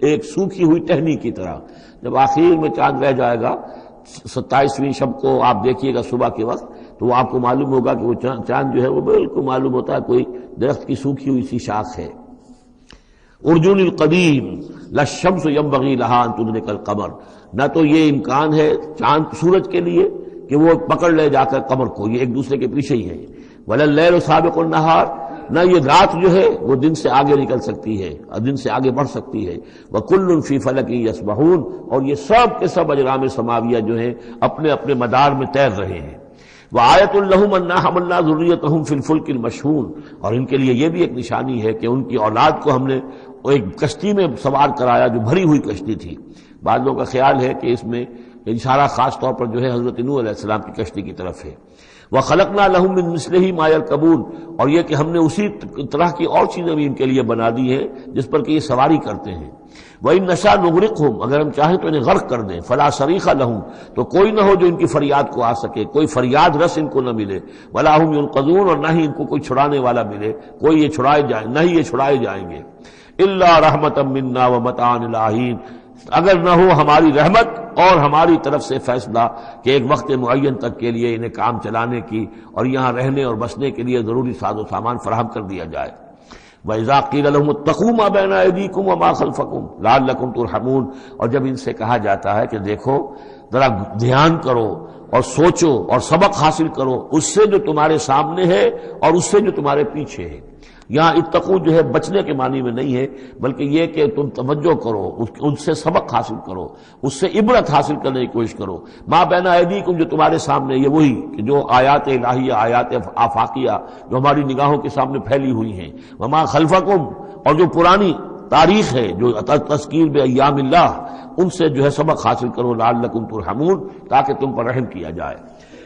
ایک سوکھی ہوئی ٹہنی کی طرح۔ جب آخر میں چاند رہ جائے گا 27ویں شب کو آپ دیکھیے گا صبح کے وقت، تو وہ آپ کو معلوم ہوگا کہ وہ چاند جو ہے وہ بالکل معلوم ہوتا ہے کوئی درخت کی سوکھی ہوئی سی شاخ ہے۔ ارجون القدیم للشمس ينبغي لها ان تدرك القمر، نہ تو یہ امکان ہے چاند سورج کے لیے کہ وہ پکڑ لے جا کر قمر کو، یہ ایک دوسرے کے پیچھے ہی ہے۔ ولا الليل سابق النهار، نہ یہ رات جو ہے وہ دن سے آگے نکل سکتی ہے اور دن سے آگے بڑھ سکتی ہے۔ وَكُلٌّ فِي فَلَكٍ يَسْبَحُونَ، اور یہ سب کے سب اجرام سماویہ جو ہیں اپنے اپنے مدار میں تیر رہے ہیں۔ وَآیَةٌ لَهُمْ أَنَّا حَمَلْنَا ذُرِّيَّتَهُمْ فِي الْفُلْكِ الْمَشْحُونِ، اور ان کے لیے یہ بھی ایک نشانی ہے کہ ان کی اولاد کو ہم نے ایک کشتی میں سوار کرایا جو بھری ہوئی کشتی تھی۔ بعض لوگوں کا خیال ہے کہ اس میں اشارہ خاص طور پر جو ہے حضرت نوح علیہ السلام کی کشتی کی طرف ہے۔ وَخَلَقْنَا لَهُم مِّن مِّثْلِهِ مَا يَرْكَبُونَ، اور یہ کہ ہم نے اسی طرح کی اور چیزیں بھی ان کے لیے بنا دی ہیں جس پر کہ یہ سواری کرتے ہیں۔ وَإِن نَّشَأْ نُغْرِقْهُمْ، اگر ہم چاہیں تو انہیں غرق کر دیں، فَلَا صَرِيخَ لَهُمْ، تو کوئی نہ ہو جو ان کی فریاد کو آ سکے، کوئی فریاد رس ان کو نہ ملے، وَلَا هُمْ يُنقَذُونَ، اور نہ ہی ان کو کوئی چھڑانے والا ملے، کوئی یہ چھڑائے جائیں، نہ ہی یہ چھڑائے جائیں گے۔ إِلَّا رَحْمَةً مِّنَّا وَمَتَاعًا إِلَىٰ حِينٍ، اگر نہ ہو ہماری رحمت اور ہماری طرف سے فیصلہ کہ ایک وقت معین تک کے لیے انہیں کام چلانے کی اور یہاں رہنے اور بسنے کے لیے ضروری ساز و سامان فراہم کر دیا جائے۔ وَإِذَا قِيلَ لَهُمُ اتَّقُوا مَا بَيْنَ أَيْدِيكُمْ وَمَا خَلْفَكُمْ لَعَلَّكُمْ تُرْحَمُونَ، اور جب ان سے کہا جاتا ہے کہ دیکھو ذرا دھیان کرو اور سوچو اور سبق حاصل کرو اس سے جو تمہارے سامنے ہے اور اس سے جو تمہارے پیچھے ہے۔ یہاں اتقو جو ہے بچنے کے معنی میں نہیں ہے، بلکہ یہ کہ تم توجہ کرو، ان سے سبق حاصل کرو، اس سے عبرت حاصل کرنے کی کوشش کرو۔ ما بین ایدیکم، جو تمہارے سامنے، یہ وہی کہ جو آیات الہیہ، آیات آفاقیہ جو ہماری نگاہوں کے سامنے پھیلی ہوئی ہیں، وما خلفکم، اور جو پرانی تاریخ ہے جو تذکیر بایام اللہ، ان سے جو ہے سبق حاصل کرو، لعلکم ترحمون، تاکہ تم پر رحم کیا جائے۔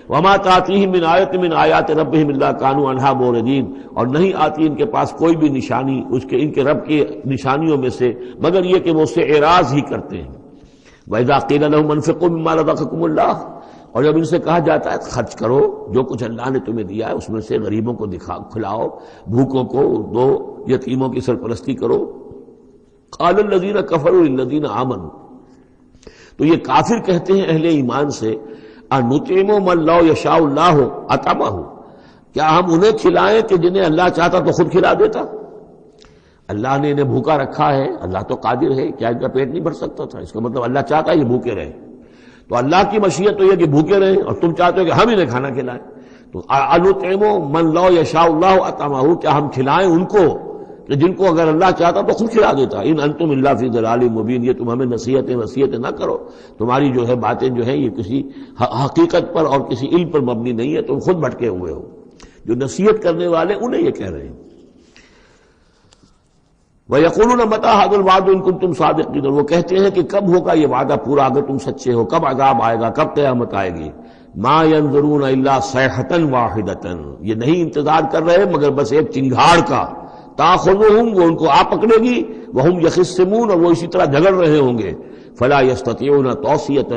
وما تاتیہم من آیۃ من آیات ربہم الا کانوا عنہا معرضین، اور نہیں آتی ان کے پاس کوئی بھی نشانی ان کے رب کی نشانیوں میں سے مگر یہ کہ وہ اس سے اعراض ہی کرتے ہیں۔ وَإِذَا قِيلَ لَهُمْ أَنفِقُوا مِمَّا رَزَقَكُمُ اللَّهُ، اور جب ان سے کہا جاتا ہے خرچ کرو جو کچھ اللہ نے تمہیں دیا ہے اس میں سے غریبوں کو کھلاؤ، بھوکوں کو دو، یتیموں کی سرپرستی کرو. قال الذین کفروا للذین آمنوا، تو یہ کافر کہتے ہیں اہل ایمان سے انطعم من لو یشاء اللہ اطعمہ، کیا ہم انہیں کھلائیں کہ جنہیں اللہ چاہتا تو خود کھلا دیتا؟ اللہ نے انہیں بھوکا رکھا ہے، اللہ تو قادر ہے، کیا ان کا پیٹ نہیں بھر سکتا تھا؟ اس کا مطلب اللہ چاہتا ہے یہ بھوکے رہیں. تو اللہ کی مشیت تو یہ کہ بھوکے رہیں اور تم چاہتے ہو کہ ہم انہیں کھانا کھلائیں. تو انطعم من لو یشاء اللہ اطعمہ، کیا ہم کھلائیں ان کو کہ جن کو اگر اللہ چاہتا تو خود کھلا دیتا. ان انتم الا فی ضلال مبین، یہ تم ہمیں نصیحتیں نہ کرو، تمہاری جو ہے باتیں جو ہیں یہ کسی حقیقت پر اور کسی علم پر مبنی نہیں ہے، تم خود بھٹکے ہوئے ہو. جو نصیحت کرنے والے انہیں یہ کہہ رہے ہیں. وَيَقُولُونَ مَتَىٰ هَٰذَا الْوَعْدُ إِن كُنتُمْ صَادِقِينَ، وہ کہتے ہیں کہ کب ہوگا یہ وعدہ پورا اگر تم سچے ہو، کب عذاب آئے گا، کب قیامت آئے گی. مَا يَنظُرُونَ إِلَّا صَيْحَةً وَاحِدَةً، یہ نہیں انتظار کر رہے مگر بس ایک چنگھاڑ کا. تَأْخُذُهُمْ، وہ ان کو آ پکڑے گی، وَهُمْ يَخِصِّمُونَ، اور وہ اسی طرح جھگڑ رہے ہوں گے. فلا يستطيعون توصیۃ،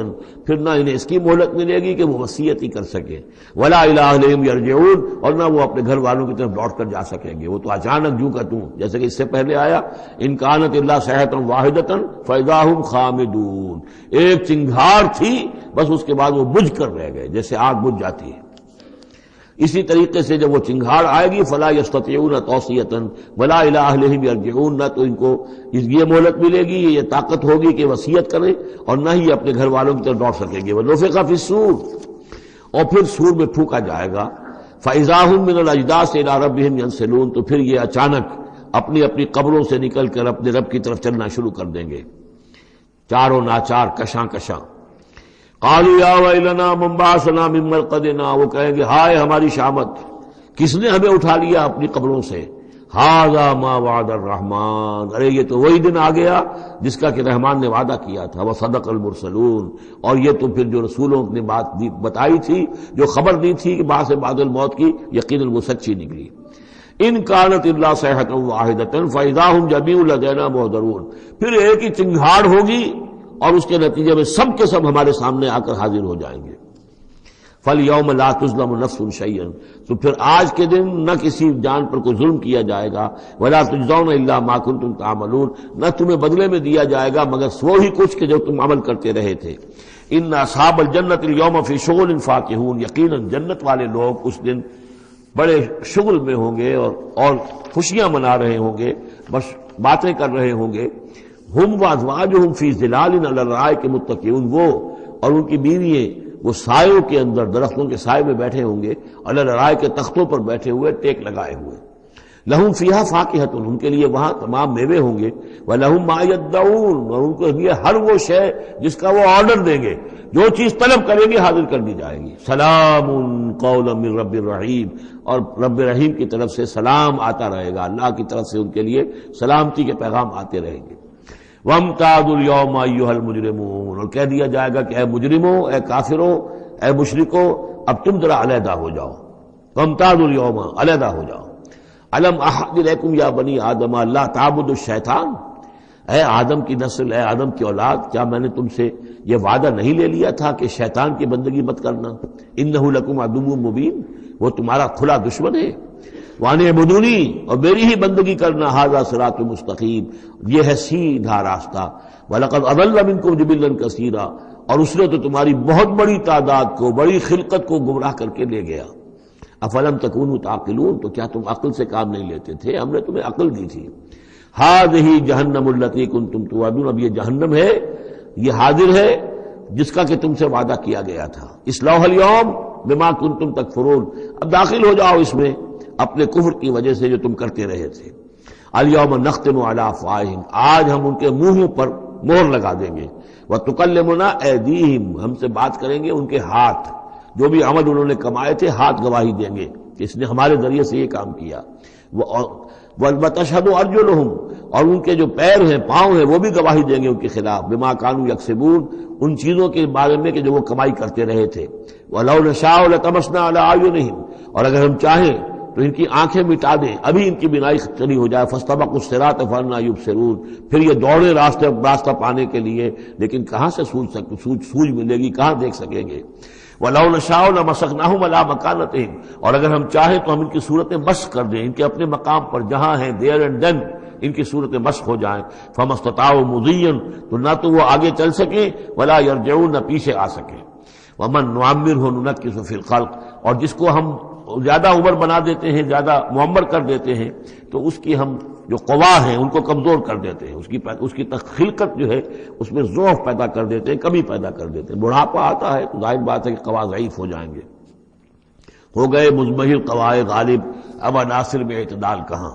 پھر نہ انہیں اس کی مہلت ملے گی کہ وہ وصیت ہی کر سکے. ولا الى اہلہم یرجعون، اور نہ وہ اپنے گھر والوں کی طرف لوٹ کر جا سکیں گے. وہ تو اچانک جو کا توں، جیسے کہ اس سے پہلے آیا ان کانت الا صیحۃ واحدۃ فاذا هم خامدون، ایک چنگھاڑ تھی بس اس کے بعد وہ بجھ کر رہ گئے جیسے آگ بجھ جاتی ہے. اسی طریقے سے جب وہ چنگھاڑ آئے گی فلا یستطیعون توصیۃ ولا الی اہلہم یرجعون، نہ تو ان کو یہ مہلت ملے گی، یہ طاقت ہوگی کہ وصیت کریں، اور نہ ہی اپنے گھر والوں کی طرف لوٹ سکیں گے. ونفخ فی الصور، اور پھر سور میں پھونکا جائے گا. فاذا هم من الاجداث الى ربهم ينسلون، تو پھر یہ اچانک اپنی اپنی قبروں سے نکل کر اپنے رب کی طرف چلنا شروع کر دیں گے، چاروں ناچار کشاں کشاں. قالوا یا ویلنا من بعثنا من مرقدنا، وہ کہیں گے ہائے ہماری شامت، کس نے ہمیں اٹھا لیا اپنی قبروں سے. ھذا ما وعد الرحمن، ارے یہ تو وہی دن آ گیا جس کا کہ رحمان نے وعدہ کیا تھا. وصدق المرسلون، اور یہ تو پھر جو رسولوں نے بات بتائی تھی، جو خبر دی تھی کہ بعث بعد الموت کی، یقیناً وہ سچی نکلی. ان کانت الا صیحۃ واحدۃ فاذا هم جميع لدینا محضرون، پھر ایک ہی چنگھاڑ ہوگی اور اس کے نتیجے میں سب کے سب ہمارے سامنے آ کر حاضر ہو جائیں گے. فَالْيَوْمَ لَا تُظْلَمُ نَفْسٌ شَيْئًا، تو پھر آج کے دن نہ کسی جان پر کوئی ظلم کیا جائے گا. وَلَا تُجْزَوْنَ إِلَّا مَا كُنتُمْ تَعْمَلُونَ، نہ تمہیں بدلے میں دیا جائے گا مگر وہی کچھ کہ جو تم عمل کرتے رہے تھے. إِنَّ أَصْحَابَ الْجَنَّةِ الْيَوْمَ فِي شُغُلٍ فَاكِهُونَ، یقیناً جنت والے لوگ اس دن بڑے شغل میں ہوں گے اور خوشیاں منا رہے ہوں گے، بس باتیں کر رہے ہوں گے. ہم وازواجہم فی ظلال علی الارائک متکئون، وہ اور ان کی بیوییں وہ سایوں کے اندر، درختوں کے سائے میں بیٹھے ہوں گے، علی الارائک کے تختوں پر بیٹھے ہوئے، ٹیک لگائے ہوئے. لہم فیہا فاکہۃ، ان کے لیے وہاں تمام میوے ہوں گے. ولہم ما یدعون، اور ان کے لیے ہر وہ شے جس کا وہ آرڈر دیں گے، جو چیز طلب کریں گے حاضر کر دی جائے گی. سلام قولا من رب الرحیم، اور رب رحیم کی طرف سے سلام آتا رہے گا، اللہ کی طرف سے ان کے لیے سلامتی کے پیغام آتے رہیں گے. وَامْتَازُوا الْيَوْمَ أَيُّهَا الْمُجْرِمُونَ، اور کہہ دیا جائے گا کہ اے مجرموں، اے کافروں، اے مشرکوں، اب تم ذرا علیحدہ ہو جاؤ. وَامْتَازُوا الْيَوْمَ، علیحدہ ہو جاؤ. أَلَمْ أَعْهَدْ إِلَيْكُمْ يَا بَنِي آدَمَ أَلَّا تَعْبُدُوا الشَّيْطَانَ، اے آدم کی نسل، اے آدم کی اولاد، کیا میں نے تم سے یہ وعدہ نہیں لے لیا تھا کہ شیطان کی بندگی مت کرنا؟ إِنَّهُ لَكُمْ عَدُوٌّ مُبِينٌ، وہ تمہارا کھلا دشمن ہے. وَأَنِ اعْبُدُونِي، اور میری ہی بندگی کرنا. ھذا صراط مستقیم، یہ ہے سیدھا راستہ. وَلَقَدْ أَضَلَّ مِنكُمْ جِبِلًّا كَثِيرًا، اور اس نے تو تمہاری بہت بڑی تعداد کو، بڑی خلقت کو گمراہ کر کے لے گیا. أَفَلَمْ تَكُونُوا تَعْقِلُونَ، تو کیا تم عقل سے کام نہیں لیتے تھے؟ ہم نے تمہیں عقل دی تھی. ھذِهِ جَهَنَّمُ الَّتِي كُنتُمْ تُوعَدُونَ، اب یہ جہنم ہے، یہ حاضر ہے جس کا کہ تم سے وعدہ کیا گیا تھا. اصلوها اليوم بما كنتم تكفرون، اب داخل ہو جاؤ اس میں اپنے کفر کی وجہ سے جو تم کرتے رہے تھے. الیوم نختم علی افواہہم، آج ہم ان کے منہوں پر مہر لگا دیں گے. وتکلمنا ایدیہم، ہم سے بات کریں گے ان کے ہاتھ، جو بھی عمل انہوں نے کمائے تھے ہاتھ گواہی دیں گے کہ اس نے ہمارے ذریعے سے یہ کام کیا. وتشہد ارجلہم، اور ان کے جو پیر ہیں، پاؤں ہیں، وہ بھی گواہی دیں گے ان کے خلاف. بما کانوا یکسبون، ان چیزوں کے بارے میں کہ جو وہ کمائی کرتے رہے تھے. ولو نشاء لطمسنا علی اعینہم، اور اگر ہم چاہیں تو ان کی آنکھیں مٹا دیں، ابھی ان کی بینائی چلی ہو جائے. فاستبقوا الصراط فأنى يبصرون، پھر یہ دوڑے راستہ پانے کے لیے، لیکن کہاں سے سوج ملے گی، کہاں دیکھ سکیں گے. وَلَوْ نَشَاءُ لَمَسَخْنَاهُمْ عَلَىٰ مَكَانَتِهِمْ، اور اگر ہم چاہیں تو ہم ان کی صورتیں مسخ کر دیں، ان کے اپنے مقام پر جہاں ہیں دیر اینڈ دین ان کی صورتیں مسخ ہو جائیں. فَمَا اسْتَطَاعُوا مُضِيًّا، تو نہ تو وہ آگے چل سکیں وَلَا يَرْجِعُونَ، نہ پیچھے آ سکیں. وَمَن نُعَمِّرْهُ نُنَكِّسُ فِي الْخَلْقِ، اور جس کو ہم زیادہ عمر بنا دیتے ہیں، زیادہ معمر کر دیتے ہیں، تو اس کی ہم جو قوا ہیں ان کو کمزور کر دیتے ہیں، اس کی خلقت جو ہے اس میں ضعف پیدا کر دیتے ہیں، کمی پیدا کر دیتے ہیں. بڑھاپا آتا ہے تو ظاہر بات ہے کہ قوا ضعیف ہو جائیں گے. ہو گئے مزمحل قوائے غالب، اب عناصر میں اعتدال کہاں.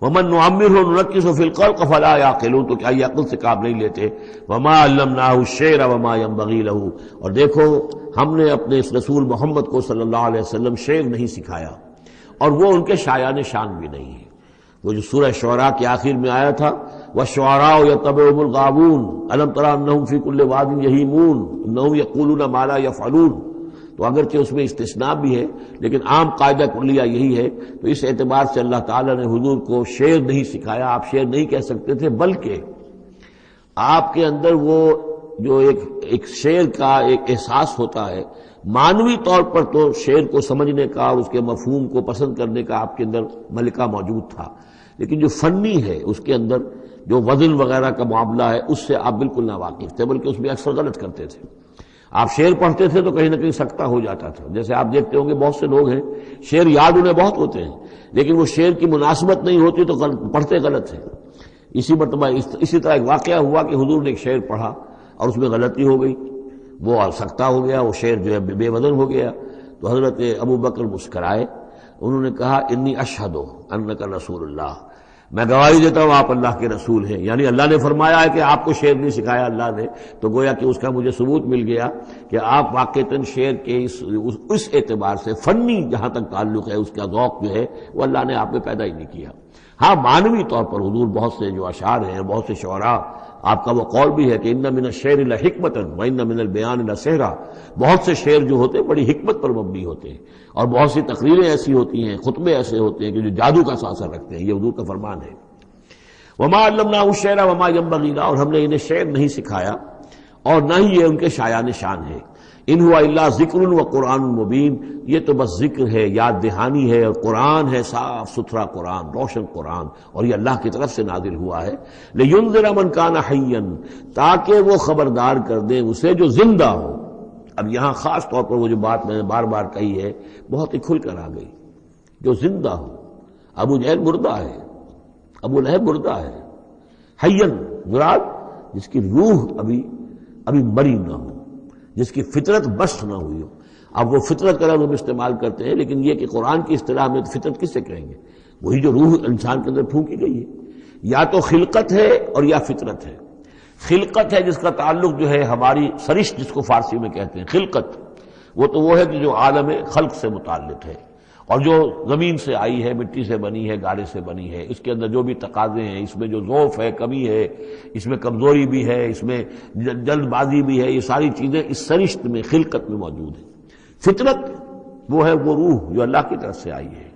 ومن نعمرہ ننکسہ فی الخلق فلا یعقلون، تو کیا یہ عقل سے کام نہیں لیتے. وما علمناہ الشعر وما ينبغی لہ، اور دیکھو ہم نے اپنے اس رسول محمد کو صلی اللہ علیہ وسلم شعر نہیں سکھایا، اور وہ ان کے شایان شان بھی نہیں ہے. وہ جو سورہ شعراء کے آخر میں آیا تھا وَالشُّعَرَاءُ يَتَّبِعُهُمُ الْغَاوُونَ أَلَمْ تَرَ أَنَّهُمْ فِي كُلِّ وَادٍ يَهِيمُونَ إِنَّهُمْ يَقُولُونَ مَا لَا يَفْعَلُونَ، تو اگرچہ اس میں استثناء بھی ہے لیکن عام قاعدہ کلیہ یہی ہے. تو اس اعتبار سے اللہ تعالیٰ نے حضور کو شعر نہیں سکھایا، آپ شعر نہیں کہہ سکتے تھے، بلکہ آپ کے اندر وہ جو ایک شعر کا ایک احساس ہوتا ہے، معنوی طور پر تو شعر کو سمجھنے کا اور اس کے مفہوم کو پسند کرنے کا آپ کے اندر ملکہ موجود تھا، لیکن جو فنی ہے اس کے اندر جو وزن وغیرہ کا معاملہ ہے اس سے آپ بالکل نہ واقف تھے، بلکہ اس میں اکثر غلط کرتے تھے. آپ شعر پڑھتے تھے تو کہیں نہ کہیں سکتا ہو جاتا تھا. جیسے آپ دیکھتے ہوں گے بہت سے لوگ ہیں شعر یاد انہیں بہت ہوتے ہیں لیکن وہ شعر کی مناسبت نہیں ہوتی تو پڑھتے غلط ہیں. اسی طرح ایک واقعہ ہوا کہ حضور نے ایک شعر پڑھا اور اس میں غلطی ہو گئی، وہ سکتا ہو گیا، وہ شعر جو ہے بے وزن ہو گیا. تو حضرت ابو بکر مسکرائے، انہوں نے کہا انی اشہد انک رسول اللہ، میں گواہی دیتا ہوں آپ اللہ کے رسول ہیں. یعنی اللہ نے فرمایا ہے کہ آپ کو شعر نہیں سکھایا اللہ نے، تو گویا کہ اس کا مجھے ثبوت مل گیا کہ آپ واقعتاً شعر کے اس اعتبار سے فنی جہاں تک تعلق ہے اس کا ذوق جو ہے وہ اللہ نے آپ میں پیدا ہی نہیں کیا. ہاں معنوی طور پر حضور بہت سے جو اشعار ہیں، بہت سے شعراء، آپ کا وہ قول بھی ہے کہ ان من الشعر لحکمۃ وان من البیان لسحرا، بہت سے شعر جو ہوتے ہیں بڑی حکمت پر مبنی ہوتے ہیں، اور بہت سی تقریریں ایسی ہوتی ہیں، خطبے ایسے ہوتے ہیں کہ جو جادو کا اثر رکھتے ہیں. یہ حضور کا فرمان ہے. وما علمناہ الشعر وما ينبغی لہ، اور ہم نے انہیں شعر نہیں سکھایا اور نہ ہی یہ ان کے شایان شان ہے. ان ہوا الا ذکر و قرآن مبین، یہ تو بس ذکر ہے، یاد دہانی ہے، اور قرآن ہے، صاف ستھرا قرآن، روشن قرآن، اور یہ اللہ کی طرف سے نازل ہوا ہے. لینذر من کان حیا، تاکہ وہ خبردار کر دیں اسے جو زندہ ہو. اب یہاں خاص طور پر وہ جو بات میں نے بار بار کہی ہے بہت ہی کھل کر آ گئی، جو زندہ ہو. ابو جہل مردہ ہے، ابو لہب مردہ ہے. حیا مراد جس کی روح ابھی مری نہ ہو، جس کی فطرت بست نہ ہوئی ہو. اب وہ فطرت کا لفظ ہم استعمال کرتے ہیں لیکن یہ کہ قرآن کی اصطلاح میں فطرت کس سے کہیں گے؟ وہی جو روح انسان کے اندر پھونکی گئی ہے. یا تو خلقت ہے اور یا فطرت ہے. خلقت ہے جس کا تعلق جو ہے ہماری سرشت جس کو فارسی میں کہتے ہیں خلقت، وہ ہے کہ جو عالم خلق سے متعلق ہے اور جو زمین سے آئی ہے، مٹی سے بنی ہے، گارے سے بنی ہے. اس کے اندر جو بھی تقاضے ہیں، اس میں جو ضعف ہے، کمی ہے، اس میں کمزوری بھی ہے، اس میں جلد بازی بھی ہے، یہ ساری چیزیں اس سرشت میں خلقت میں موجود ہیں. فطرت وہ ہے وہ روح جو اللہ کی طرف سے آئی ہے.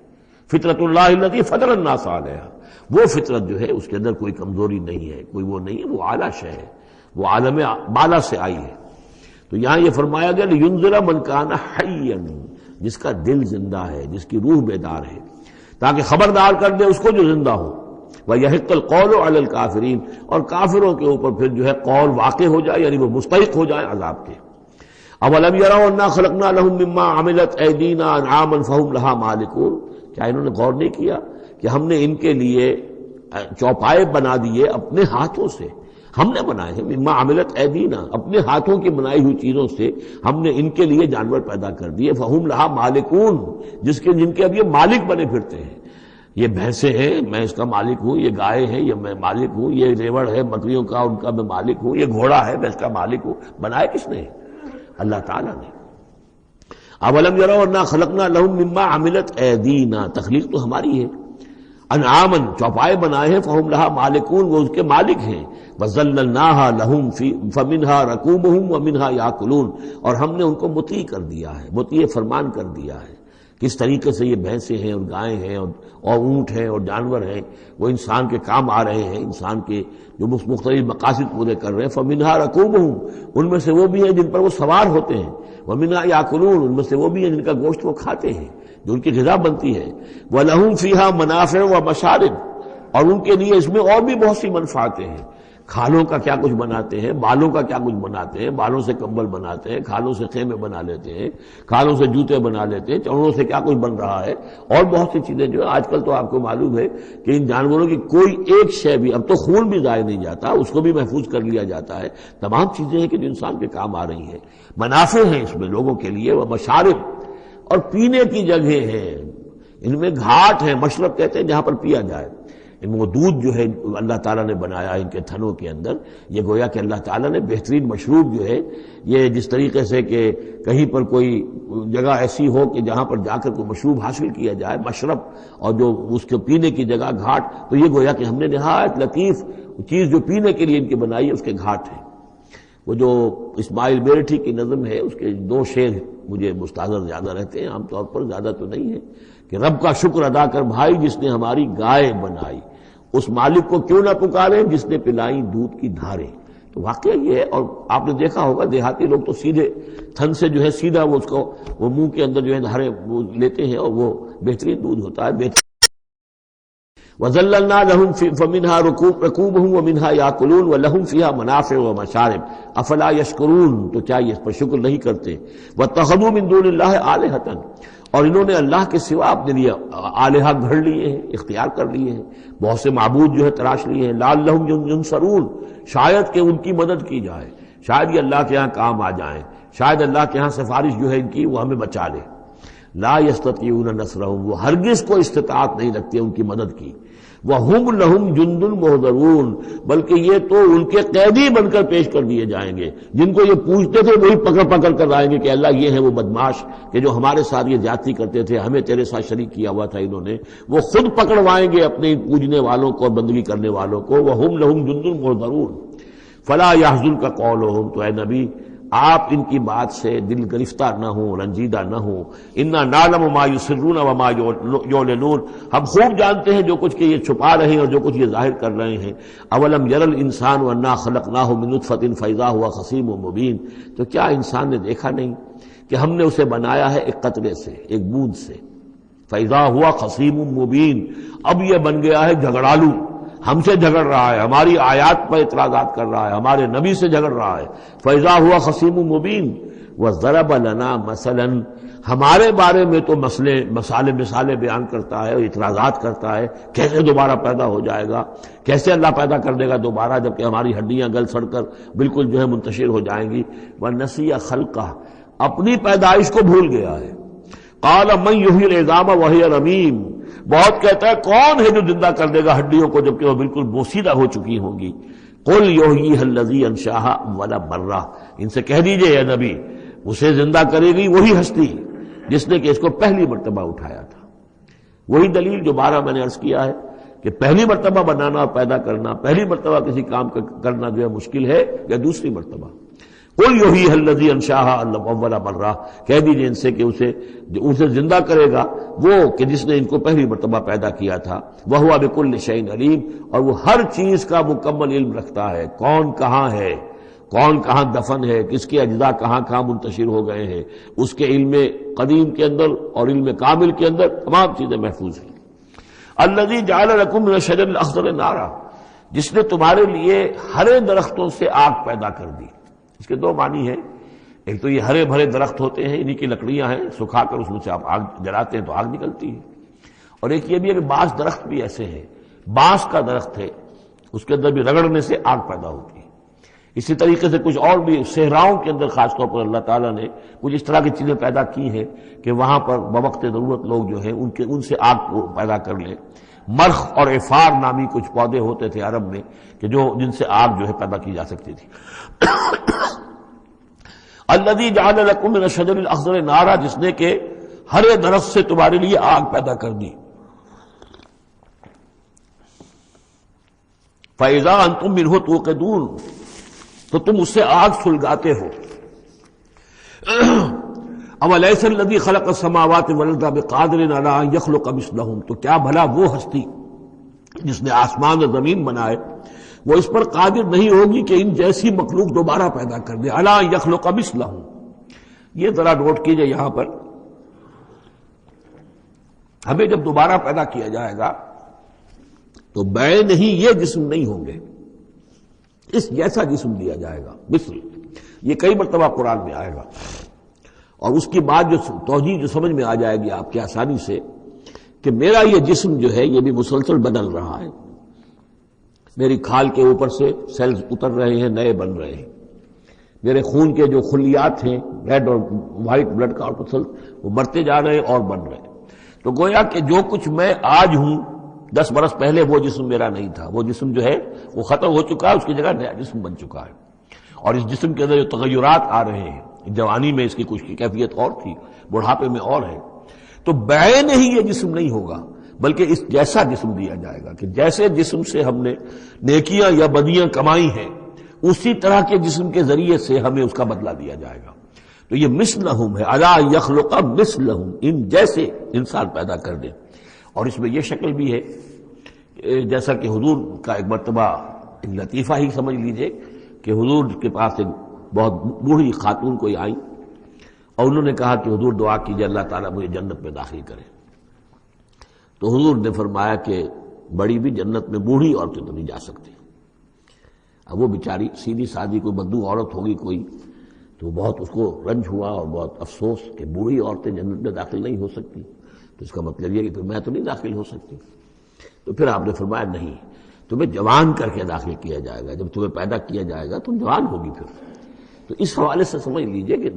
فطرت اللہ التی فطر الناس علیہا، وہ فطرت جو ہے اس کے اندر کوئی کمزوری نہیں ہے، کوئی وہ نہیں ہے، وہ اعلیٰ شے ہے، وہ عالم بالا سے آئی ہے. تو یہاں یہ فرمایا گیا لینذر من کان حیا، جس کا دل زندہ ہے، جس کی روح بیدار ہے، تاکہ خبردار کر دے اس کو جو زندہ ہو. وَيَحِقَّ الْقَوْلُ عَلَى الْكَافِرِينَ، اور کافروں کے اوپر پھر جو ہے قول واقع ہو جائے، یعنی وہ مستحق ہو جائے عذاب کے. أَوَلَمْ يَرَوْا أَنَّا خَلَقْنَا لَهُم مِّمَّا عَمِلَتْ أَيْدِينَا أَنْعَامًا فَهُمْ لَهَا مَالِكُونَ، کیا انہوں نے غور نہیں کیا کہ ہم نے ان کے لیے چوپائے بنا دیے اپنے ہاتھوں سے، ہم نے بنائے ہیں. مما عملت ایدینا، اپنے ہاتھوں کی بنائی ہوئی چیزوں سے ہم نے ان کے لیے جانور پیدا کر دیے. فہم لہا مالکون، جن کے اب یہ مالک بنے پھرتے ہیں. یہ بھینسیں ہیں، میں اس کا مالک ہوں، یہ گائے ہیں، یہ میں مالک ہوں، یہ ریوڑ ہے بکریوں کا، ان کا میں مالک ہوں، یہ گھوڑا ہے میں اس کا مالک ہوں. بنائے کس نے؟ اللہ تعالیٰ نے. اولم یروا انا خلقنا لهم مما عملت ایدینا، تخلیق تو ہماری ہے. انعامن، چوپائے بنائے ہیں، فہم لہا مالکون، وہ اس کے مالک ہیں. وذللناها لهم فمنها ركوبهم ومنها ياكلون، اور ہم نے ان کو مطیع کر دیا ہے، مطیع فرمان کر دیا ہے کس طریقے سے یہ بھینسیں ہیں اور گائیں ہیں اور اونٹ ہیں اور جانور ہیں وہ انسان کے کام آ رہے ہیں، انسان کے جو مختلف مقاصد پورے کر رہے ہیں۔ فَمِنْهَا رَكُوبُهُمْ، ان میں سے وہ بھی ہیں جن پر وہ سوار ہوتے ہیں، وَمِنْهَا يَأْكُلُونَ، ان میں سے وہ بھی ہیں جن کا گوشت وہ کھاتے ہیں، جو ان کی غذا بنتی ہے۔ وَلَهُمْ فِيهَا مَنَافِعُ وَمَشَارِبُ، اور ان کے لیے اس میں اور بھی بہت سی منفعتیں ہیں۔ کھالوں کا کیا کچھ بناتے ہیں، بالوں کا کیا کچھ بناتے ہیں، بالوں سے کمبل بناتے ہیں، کھالوں سے خیمے بنا لیتے ہیں، کھالوں سے جوتے بنا لیتے ہیں، چمڑوں سے کیا کچھ بن رہا ہے، اور بہت سی چیزیں جو آج کل تو آپ کو معلوم ہے کہ ان جانوروں کی کوئی ایک شے بھی، اب تو خون بھی ضائع نہیں جاتا، اس کو بھی محفوظ کر لیا جاتا ہے۔ تمام چیزیں ہیں کہ جو انسان کے کام آ رہی ہیں، منافع ہیں اس میں لوگوں کے لیے، وہ مشارب، اور پینے کی جگہیں ہیں، ان میں گھاٹ ہیں، مشرب کہتے ہیں جہاں پر پیا جائے۔ وہ دودھ جو ہے اللہ تعالیٰ نے بنایا ان کے تھنوں کے اندر، یہ گویا کہ اللہ تعالیٰ نے بہترین مشروب جو ہے، یہ جس طریقے سے کہ کہیں پر کوئی جگہ ایسی ہو کہ جہاں پر جا کر کوئی مشروب حاصل کیا جائے، مشرب، اور جو اس کے پینے کی جگہ گھاٹ، تو یہ گویا کہ ہم نے نہایت لطیف چیز جو پینے کے لیے ان کی بنائی ہے، اس کے گھاٹ ہیں۔ وہ جو اسماعیل میرٹھی کی نظم ہے، اس کے 2 شعر مجھے مستحضر زیادہ رہتے ہیں، عام طور پر زیادہ تو نہیں ہے، کہ رب کا شکر ادا کر بھائی جس نے ہماری گائے بنائی، اس مالک کو کیوں نہ پکارے جس نے پلائی دودھ کی دھاریں۔ تو واقعہ یہ ہے، اور آپ نے دیکھا ہوگا دیہاتی لوگ تو سیدھے تھن سے جو ہے سیدھا وہ اس کو وہ منہ کے اندر جو ہے دھاریں وہ لیتے ہیں، اور وہ بہترین دودھ ہوتا ہے۔ وَذَلَّلْنَا لَهُمْ فَمِنْهَا رَكُوبُهُمْ وَمِنْهَا يَأْكُلُونَ وَلَهُمْ فِيهَا مَنَافِعُ وَمَشَارِبُ أَفَلَا يَشْكُرُونَ، تو کیا یہ اس پر شکر نہیں کرتے؟ وَاتَّخَذُوا مِن دُونِ اللَّهِ آلِهَةً، اور انہوں نے اللہ کے سوا اپنے لیے آلہہ گھڑ لیے ہیں، اختیار کر لیے ہیں، بہت سے معبود جو ہے تراش لیے ہیں۔ لَعَلَّهُمْ يُنصَرُونَ، شاید کہ ان کی مدد کی جائے، شاید یہ اللہ کے ہاں کام آ جائیں، شاید اللہ کے ہاں سفارش جو ہے ان کی وہ ہمیں بچا لے۔ لا يستطيعون نصرهم، وہ ہرگز کو استطاعت نہیں رکھتے ان کی مدد کی۔ وَهُمْ لَهُمْ جُنْدٌ مُحْضَرُونَ، بلکہ یہ تو ان کے قیدی بن کر پیش کر دیے جائیں گے، جن کو یہ پوچھتے تھے وہی پکڑ پکڑ کر آئیں گے کہ اللہ یہ ہیں وہ بدماش کہ جو ہمارے ساتھ یہ زیادتی کرتے تھے، ہمیں تیرے ساتھ شریک کیا ہوا تھا انہوں نے، وہ خود پکڑوائیں گے اپنے پوجنے والوں کو اور بندگی کرنے والوں کو۔ وَهُمْ لَهُمْ جُنْدٌ مُحْضَرُونَ فَلَا يَحْزُنْكَ قَوْلُهُمْ، تو اے نبی آپ ان کی بات سے دل گرفتار نہ ہوں، رنجیدہ نہ ہوں۔ اِنَّا نَعْلَمُ مَا يُسِرُّونَ وَمَا يُعْلِنُونَ، ہم خوب جانتے ہیں جو کچھ کہ یہ چھپا رہے ہیں اور جو کچھ یہ ظاہر کر رہے ہیں۔ اَوَلَمْ يَرَ الْإِنسَانُ أَنَّا خَلَقْنَاهُ مِن نُطْفَةٍ فَإِذَا هُوَ خَصِيمٌ مُبِينٌ، تو کیا انسان نے دیکھا نہیں کہ ہم نے اسے بنایا ہے ایک قطرے سے، ایک بوند سے۔ فَإِذَا هُوَ خَصِيمٌ مُبِينٌ، اب یہ بن گیا ہے جھگڑالو، ہم سے جھگڑ رہا ہے، ہماری آیات پر اعتراضات کر رہا ہے، ہمارے نبی سے جھگڑ رہا ہے۔ فَإِذَا هُوَ خَصِيمٌ مُبِينٌ وَضَرَبَ لَنَا مَثَلًا، ہمارے بارے میں تو مثالیں بیان کرتا ہے اور اعتراضات کرتا ہے، کیسے دوبارہ پیدا ہو جائے گا، کیسے اللہ پیدا کر دے گا دوبارہ جبکہ ہماری ہڈیاں گل سڑ کر بالکل جو ہے منتشر ہو جائیں گی۔ وَنَسِيَ خَلْقَهُ، اپنی پیدائش کو بھول گیا ہے۔ قَالَ مَن يُحْيِي الْعِظَامَ وَهِيَ رَمِيمٌ، بہت کہتا ہے کون ہے جو زندہ کر دے گا ہڈیوں کو جبکہ وہ بالکل بوسیدہ ہو چکی ہوں گی۔ قُلْ يُحْيِيهَا الَّذِي أَنشَأَهَا أَوَّلَ مَرَّةٍ، ان سے کہہ دیجئے اے نبی، اسے زندہ کرے گی وہی ہستی جس نے کہ اس کو پہلی مرتبہ اٹھایا تھا۔ وہی دلیل جو 12 میں نے عرض کیا ہے کہ پہلی مرتبہ بنانا اور پیدا کرنا، پہلی مرتبہ کسی کام کرنا جو ہے مشکل ہے، یا دوسری مرتبہ۔ قُلْ يُحْيِيهَا الَّذِي أَنشَأَهَا أَوَّلَ مَرَّةٍ، کہہ دیجئے ان سے کہ اسے زندہ کرے گا وہ کہ جس نے ان کو پہلی مرتبہ پیدا کیا تھا۔ وَهُوَ بِكُلِّ شَيْءٍ عَلِيمٌ، اور وہ ہر چیز کا مکمل علم رکھتا ہے، کون کہاں ہے، کون کہاں دفن ہے، کس کے اجزاء کہاں کہاں منتشر ہو گئے ہیں، اس کے علم قدیم کے اندر اور علم کامل کے اندر تمام چیزیں محفوظ ہیں۔ الَّذِي جَعَلَ لَكُم مِّنَ الشَّجَرِ الْأَخْضَرِ نَارًا، جس نے تمہارے لیے ہرے درختوں سے آگ پیدا کر دی۔ اس کے 2 معنی ہیں، ایک تو یہ ہرے بھرے درخت ہوتے ہیں، انہی کی لکڑیاں ہیں، سکھا کر اس میں سے آپ آگ جلاتے ہیں تو آگ نکلتی ہے، اور ایک یہ بھی ہے کہ بعض درخت بھی ایسے ہیں، بانس کا درخت ہے، اس کے اندر بھی رگڑنے سے آگ پیدا ہوتی ہے۔ اسی طریقے سے کچھ اور بھی صحراؤں کے اندر خاص طور پر اللہ تعالیٰ نے کچھ اس طرح کی چیزیں پیدا کی ہیں کہ وہاں پر بوقت ضرورت لوگ جو ہیں ان سے آگ کو پیدا کر لیں۔ مرخ اور عفار نامی کچھ پودے ہوتے تھے عرب میں کہ جن سے آگ جو ہے پیدا کی جا سکتی تھی۔ الذی جعل لکم من الشجر الاخضر نارا، جس نے کہ ہرے درخت سے تمہارے لیے آگ پیدا کر دی۔ فاذا انتم منہ توقدون، تو تم اس سے آگ سلگاتے ہو۔ اولیس الذی خلق السماوات والارض بقادر علی ان یخلق مثلہم، تو کیا بھلا وہ ہستی جس نے آسمان اور زمین بنائے وہ اس پر قادر نہیں ہوگی کہ ان جیسی مخلوق دوبارہ پیدا کر دے، علی ان یخلق مثلہم۔ یہ ذرا نوٹ کیجئے، یہاں پر ہمیں جب دوبارہ پیدا کیا جائے گا تو بین ہی یہ جسم نہیں ہوں گے، اس جیسا جسم دیا جائے گا، مثل، یہ کئی مرتبہ قرآن میں آئے گا، اور اس کی بات جو توجیہ جو سمجھ میں آ جائے گی آپ کے آسانی سے کہ میرا یہ جسم جو ہے یہ بھی مسلسل بدل رہا ہے، میری کھال کے اوپر سے سیلز اتر رہے ہیں، نئے بن رہے ہیں، میرے خون کے جو خلیات ہیں ریڈ اور وائٹ بلڈ کارپسل وہ مرتے جا رہے ہیں اور بن رہے ہیں۔ تو گویا کہ جو کچھ میں آج ہوں 10 برس پہلے وہ جسم میرا نہیں تھا، وہ جسم جو ہے وہ ختم ہو چکا ہے، اس کی جگہ نیا جسم بن چکا ہے، اور اس جسم کے اندر جو تغیرات آ رہے ہیں، جوانی میں اس کی کچھ کی کیفیت اور تھی، بڑھاپے میں اور ہے، تو بعین ہی یہ جسم نہیں ہوگا بلکہ اس جیسا جسم دیا جائے گا کہ جیسے جسم سے ہم نے نیکیاں یا بدیاں کمائی ہیں اسی طرح کے جسم کے ذریعے سے ہمیں اس کا بدلہ دیا جائے گا۔ تو یہ مثلہم ہے، الی یخلق مثلہم، ان جیسے انسان پیدا کر دے۔ اور اس میں یہ شکل بھی ہے جیسا کہ حضور کا ایک مرتبہ ایک لطیفہ ہی سمجھ لیجئے کہ حضور کے پاس ایک بہت بوڑھی خاتون کوئی آئی اور انہوں نے کہا کہ حضور دعا کیجئے اللہ تعالیٰ مجھے جنت میں داخل کرے۔ تو حضور نے فرمایا کہ بڑی بھی جنت میں بوڑھی عورتیں تو نہیں جا سکتی۔ اب وہ بیچاری سیدھی سادی کوئی بدو عورت ہوگی کوئی، تو بہت اس کو رنج ہوا اور بہت افسوس کہ بوڑھی عورتیں جنت میں داخل نہیں ہو سکتی، تو اس کا مطلب یہ کہ پھر میں تو نہیں داخل ہو سکتی۔ تو پھر آپ نے فرمایا نہیں، تمہیں جوان کر کے داخل کیا جائے گا، جب تمہیں پیدا کیا جائے گا تم جوان ہوگی پھر۔ تو اس حوالے سے سمجھ لیجئے کہ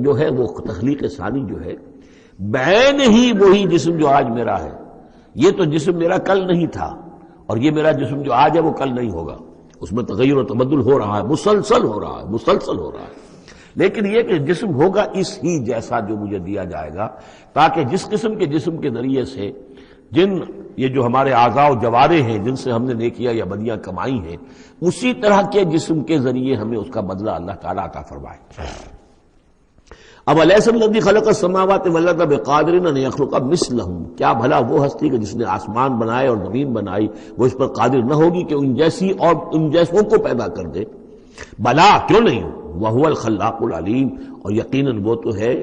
جو ہے وہ تخلیق ثانی جو ہے بعین ہی وہی جسم جو آج میرا ہے، یہ تو جسم میرا کل نہیں تھا، اور یہ میرا جسم جو آج ہے وہ کل نہیں ہوگا، اس میں تغیر و تبدل ہو رہا ہے، مسلسل ہو رہا ہے، مسلسل ہو رہا ہے، لیکن یہ کہ جسم ہوگا اس ہی جیسا جو مجھے دیا جائے گا، تاکہ جس قسم کے جسم کے ذریعے سے جن یہ جو ہمارے اعضاء و جوارح ہیں جن سے ہم نے نیکیاں یا بدیاں کمائی ہیں اسی طرح کے جسم کے ذریعے ہمیں اس کا بدلہ اللہ تعالیٰ عطا فرمائے۔ اب الیس الذی خلق السماوات والارض بقادر ان یخلق مثلہم، کیا بھلا وہ ہستی کہ جس نے آسمان بنائے اور زمین بنائی وہ اس پر قادر نہ ہوگی کہ ان جیسی اور ان جیسوں کو پیدا کر دے؟ بلا، کیوں نہیں، وہو الخلاق العلیم، اور یقیناً وہ تو ہے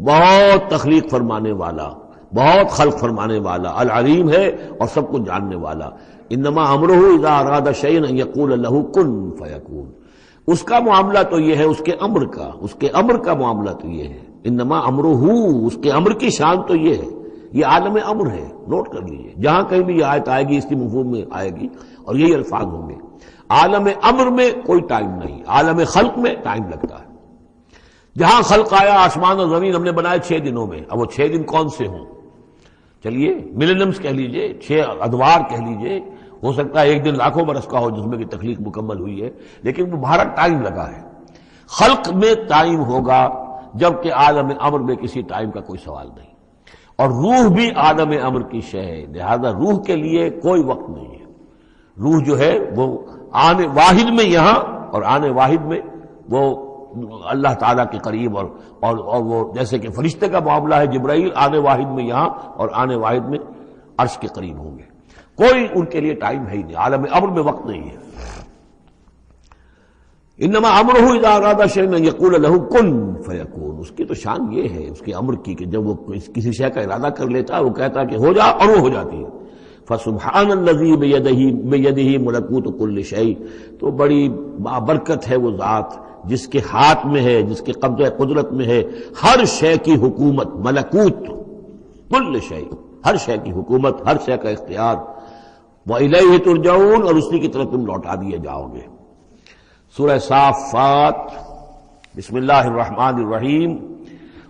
بہت تخلیق فرمانے والا، بہت خلق فرمانے والا، العلیم ہے اور سب کچھ جاننے والا۔ انما امرہ اذا اراد شیئا ان یقول له کن فیکون، اس کا معاملہ تو یہ ہے، اس کے امر کا معاملہ تو یہ ہے، انما امرہ، اس کے امر کی شان تو یہ ہے، یہ عالم امر ہے، نوٹ کر لیجئے، جہاں کہیں بھی یہ آیت آئے گی اس کی مفہوم میں آئے گی اور یہی الفاظ ہوں گے۔ عالم امر میں کوئی ٹائم نہیں، عالم خلق میں ٹائم لگتا ہے۔ جہاں خلق آیا آسمان اور زمین ہم نے بنائے 6 دنوں میں، اب وہ 6 دن کون سے ہوں؟ چلیے ملینمز کہہ لیجئے، 6 ادوار کہہ لیجئے، ہو سکتا ہے ایک دن لاکھوں برس کا ہو جس میں کہ تخلیق مکمل ہوئی ہے، لیکن وہ بھارا ٹائم لگا ہے۔ خلق میں ٹائم ہوگا جبکہ عالم امر میں کسی ٹائم کا کوئی سوال نہیں، اور روح بھی عالم امر کی شے ہے، لہذا روح کے لیے کوئی وقت نہیں ہے۔ روح جو ہے وہ آنے واحد میں یہاں اور آنے واحد میں وہ اللہ تعالیٰ کے قریب، اور وہ جیسے کہ فرشتے کا معاملہ ہے، جبرائیل آنے واحد میں یہاں اور آنے واحد میں عرش کے قریب ہوں گے، کوئی ان کے لیے ٹائم ہے ہی نہیں، عالم امر میں وقت نہیں ہے۔ انما امرہ اذا اراد شیئا ان یقول له کن فیکون، اس کی تو شان یہ ہے اس کے امر کی کہ جب وہ کسی شے کا ارادہ کر لیتا ہے وہ کہتا ہے کہ ہو جا اور وہ ہو جاتی ہے۔ فسبحان الذی بیدہ ملکوت کل شیء، تو بڑی بابرکت ہے وہ ذات جس کے ہاتھ میں ہے، جس کے قبضہ قدرت میں ہے ہر شے کی حکومت، ملکوت کل شیء، ہر شے کی حکومت، ہر شے کا اختیار، وَإِلَيْهِ تُرْجَعُونَ، اور اسی کی طرف تم لوٹا دیے جاؤ گے۔ سورہ صافات، بسم اللہ الرحمن الرحیم،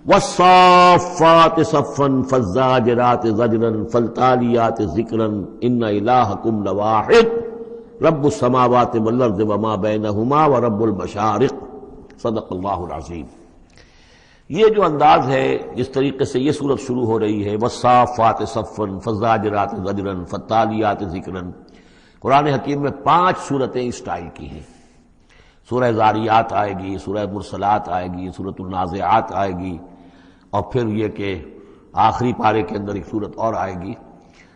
وَالصَّافَّاتِ صَفًّا فَالزَّاجِرَاتِ زَجْرًا فَالتَّالِيَاتِ ذِكْرًا إِنَّ إِلَٰهَكُمْ لَوَاحِدٌ رَبُّ السَّمَاوَاتِ وَالْأَرْضِ وَمَا بَيْنَهُمَا وَرَبُّ الْمَشَارِقِ، صدق اللہ العظیم۔ یہ جو انداز ہے جس طریقے سے یہ سورت شروع ہو رہی ہے، وَالصَّافَّاتِ صَفًّا فَالزَّاجِرَاتِ زَجْرًا فَالتَّالِيَاتِ ذِكْرًا، قرآن حکیم میں 5 سورتیں اس سٹائل کی ہیں۔ سورہ زاریات آئے گی، سورہ مرسلات آئے گی، سورۃ النازعات آئے گی، اور پھر یہ کہ آخری پارے کے اندر ایک صورت اور آئے گی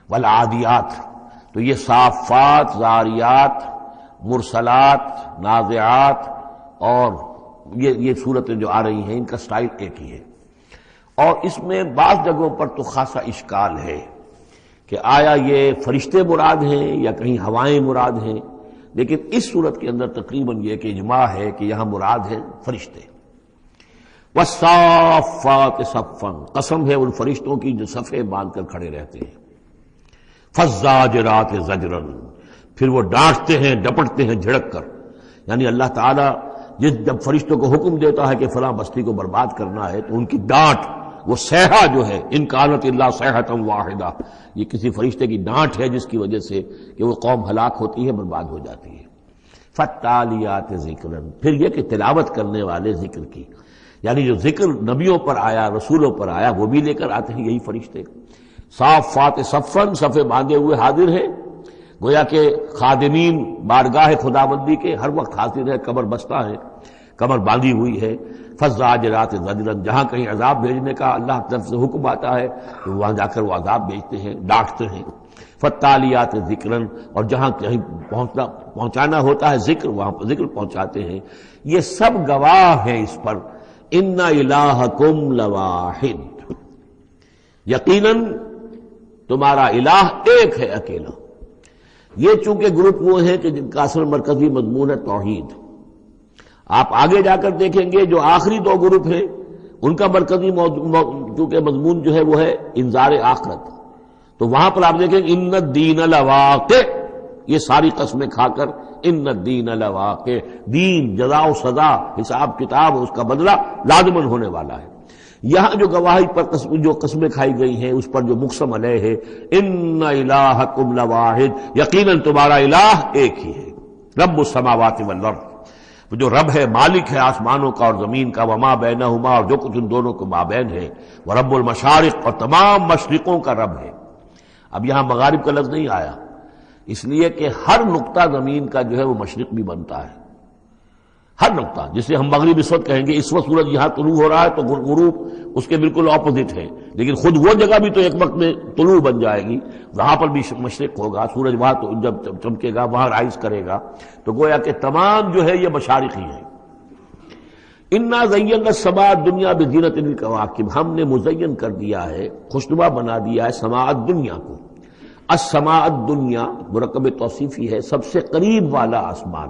والعادیات، تو یہ صافات، زاریات، مرسلات، نازعات اور یہ صورتیں جو آ رہی ہیں ان کا سٹائل ایک ہی ہے. اور اس میں بعض جگہوں پر تو خاصا اشکال ہے کہ آیا یہ فرشتے مراد ہیں یا کہیں ہوائیں مراد ہیں، لیکن اس صورت کے اندر تقریباً یہ کہ اجماع ہے کہ یہاں مراد ہیں فرشتے. والصافات صفا، قسم ہے ان فرشتوں کی جو صفے باندھ کر کھڑے رہتے ہیں. فالزاجرات زجرا، پھر وہ ڈانٹتے ہیں، ڈپٹتے ہیں جھڑک کر. یعنی اللہ تعالیٰ جب فرشتوں کو حکم دیتا ہے کہ فلاں بستی کو برباد کرنا ہے تو ان کی ڈانٹ، وہ صیحہ جو ہے، ان کانت الا صیحۃ واحدہ، یہ کسی فرشتے کی ڈانٹ ہے جس کی وجہ سے کہ وہ قوم ہلاک ہوتی ہے، برباد ہو جاتی ہے. فالتالیات ذکرا، پھر یہ کہ تلاوت کرنے والے ذکر کی، یعنی جو ذکر نبیوں پر آیا، رسولوں پر آیا، وہ بھی لے کر آتے ہیں یہی فرشتے. صافات صفا، صفے باندھے ہوئے حاضر ہیں، گویا کہ خادمین بارگاہ خداوندی کے ہر وقت حاضر ہے، کمر بستہ ہے، کمر باندھی ہوئی ہے. فالزاجرات زجرا، جہاں کہیں عذاب بھیجنے کا اللہ کی طرف سے حکم آتا ہے تو وہاں جا کر وہ عذاب بھیجتے ہیں، ڈانٹتے ہیں. فالتالیات ذکرا، اور جہاں کہیں پہنچانا ہوتا ہے ذکر، وہاں پر ذکر پہنچاتے ہیں. یہ سب گواہ ہیں اس پر، ان الہکم لواحد، یقیناً تمہارا الہ ایک ہے، اکیلا. یہ چونکہ گروپ وہ ہیں کہ جن کا اصل مرکزی مضمون ہے توحید. آپ آگے جا کر دیکھیں گے جو آخری دو گروپ ہیں ان کا مرکزی چونکہ مضمون جو ہے وہ ہے انذار آخرت، تو وہاں پر آپ دیکھیں ان الدین لواقع، یہ ساری قسمیں کھا کر ان الدین لواقع، دین، جزا و سزا، حساب کتاب، اس کا بدلہ لازماً ہونے والا ہے. یہاں جو گواہی پر جو قسمیں کھائی گئی ہیں اس پر جو مقسم علیہ ہے، ان الہکم لواحد، یقیناً تمہارا الہ ایک ہی ہے. رب السماوات والارض، جو رب ہے، مالک ہے آسمانوں کا اور زمین کا، وما بینہما، اور جو کچھ ان دونوں کے مابین ہے، ورب المشارق، اور تمام مشرقوں کا رب ہے. اب یہاں مغارب کا لفظ نہیں آیا، اس لیے کہ ہر نقطہ زمین کا جو ہے وہ مشرق بھی بنتا ہے، ہر نقطہ. جسے ہم مغرب اس وقت کہیں گے، اس وقت سورج یہاں طلوع ہو رہا ہے تو غروب اس کے بالکل اپوزٹ ہے، لیکن خود وہ جگہ بھی تو ایک وقت میں طلوع بن جائے گی، وہاں پر بھی مشرق ہوگا، سورج وہاں تو جب چمکے گا وہاں رائز کرے گا. تو گویا کہ تمام جو ہے یہ مشارق ہی ہیں. انا زینا السماء الدنیا بزینۃ الکواکب، ہم نے مزین کر دیا ہے، خوشنما بنا دیا ہے سماء الدنیا کو. السماء الدنیا مرکب توصیفی ہے، سب سے قریب والا آسمان.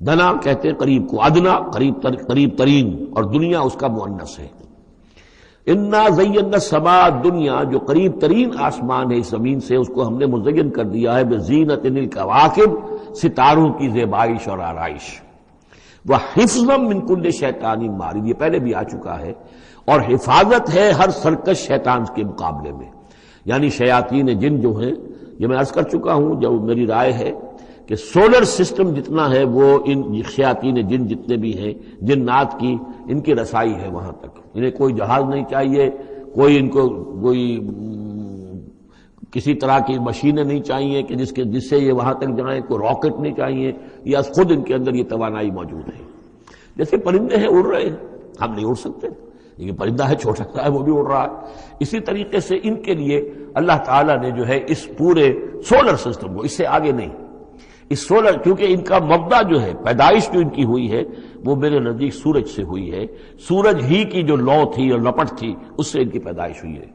دنا کہتے ہیں قریب کو، ادنا قریب ترین، اور دنیا اس کا مؤنث ہے. انا زینا السماء الدنیا، جو قریب ترین آسمان ہے اس زمین سے، اس کو ہم نے مزین کر دیا ہے بزینۃ الکواکب، ستاروں کی زیبائش اور آرائش. وحفظا من کل شیطان مارد، یہ پہلے بھی آ چکا ہے، اور حفاظت ہے ہر سرکش شیطان کے مقابلے میں. یعنی شیاطین جن جو ہیں، یہ میں عرض کر چکا ہوں، جو میری رائے ہے کہ سولر سسٹم جتنا ہے وہ ان شیاطین جن جتنے بھی ہیں، جنات کی، ان کی رسائی ہے وہاں تک. انہیں کوئی جہاز نہیں چاہیے، کوئی ان کو کوئی کسی طرح کی مشینیں نہیں چاہیے کہ جس سے یہ وہاں تک جائیں، کوئی راکٹ نہیں چاہیے، یا خود ان کے اندر یہ توانائی موجود ہے. جیسے پرندے ہیں اڑ رہے ہیں، ہم نہیں اڑ سکتے، لیکن پرندہ ہے چھوٹا سا ہے وہ بھی اڑ رہا ہے. اسی طریقے سے ان کے لیے اللہ تعالیٰ نے جو ہے اس پورے سولر سسٹم کو، اس سے آگے نہیں، اس سولر، کیونکہ ان کا مبدا جو ہے، پیدائش جو ان کی ہوئی ہے وہ میرے نزدیک سورج سے ہوئی ہے. سورج ہی کی جو لو تھی اور لپٹ تھی اس سے ان کی پیدائش ہوئی ہے.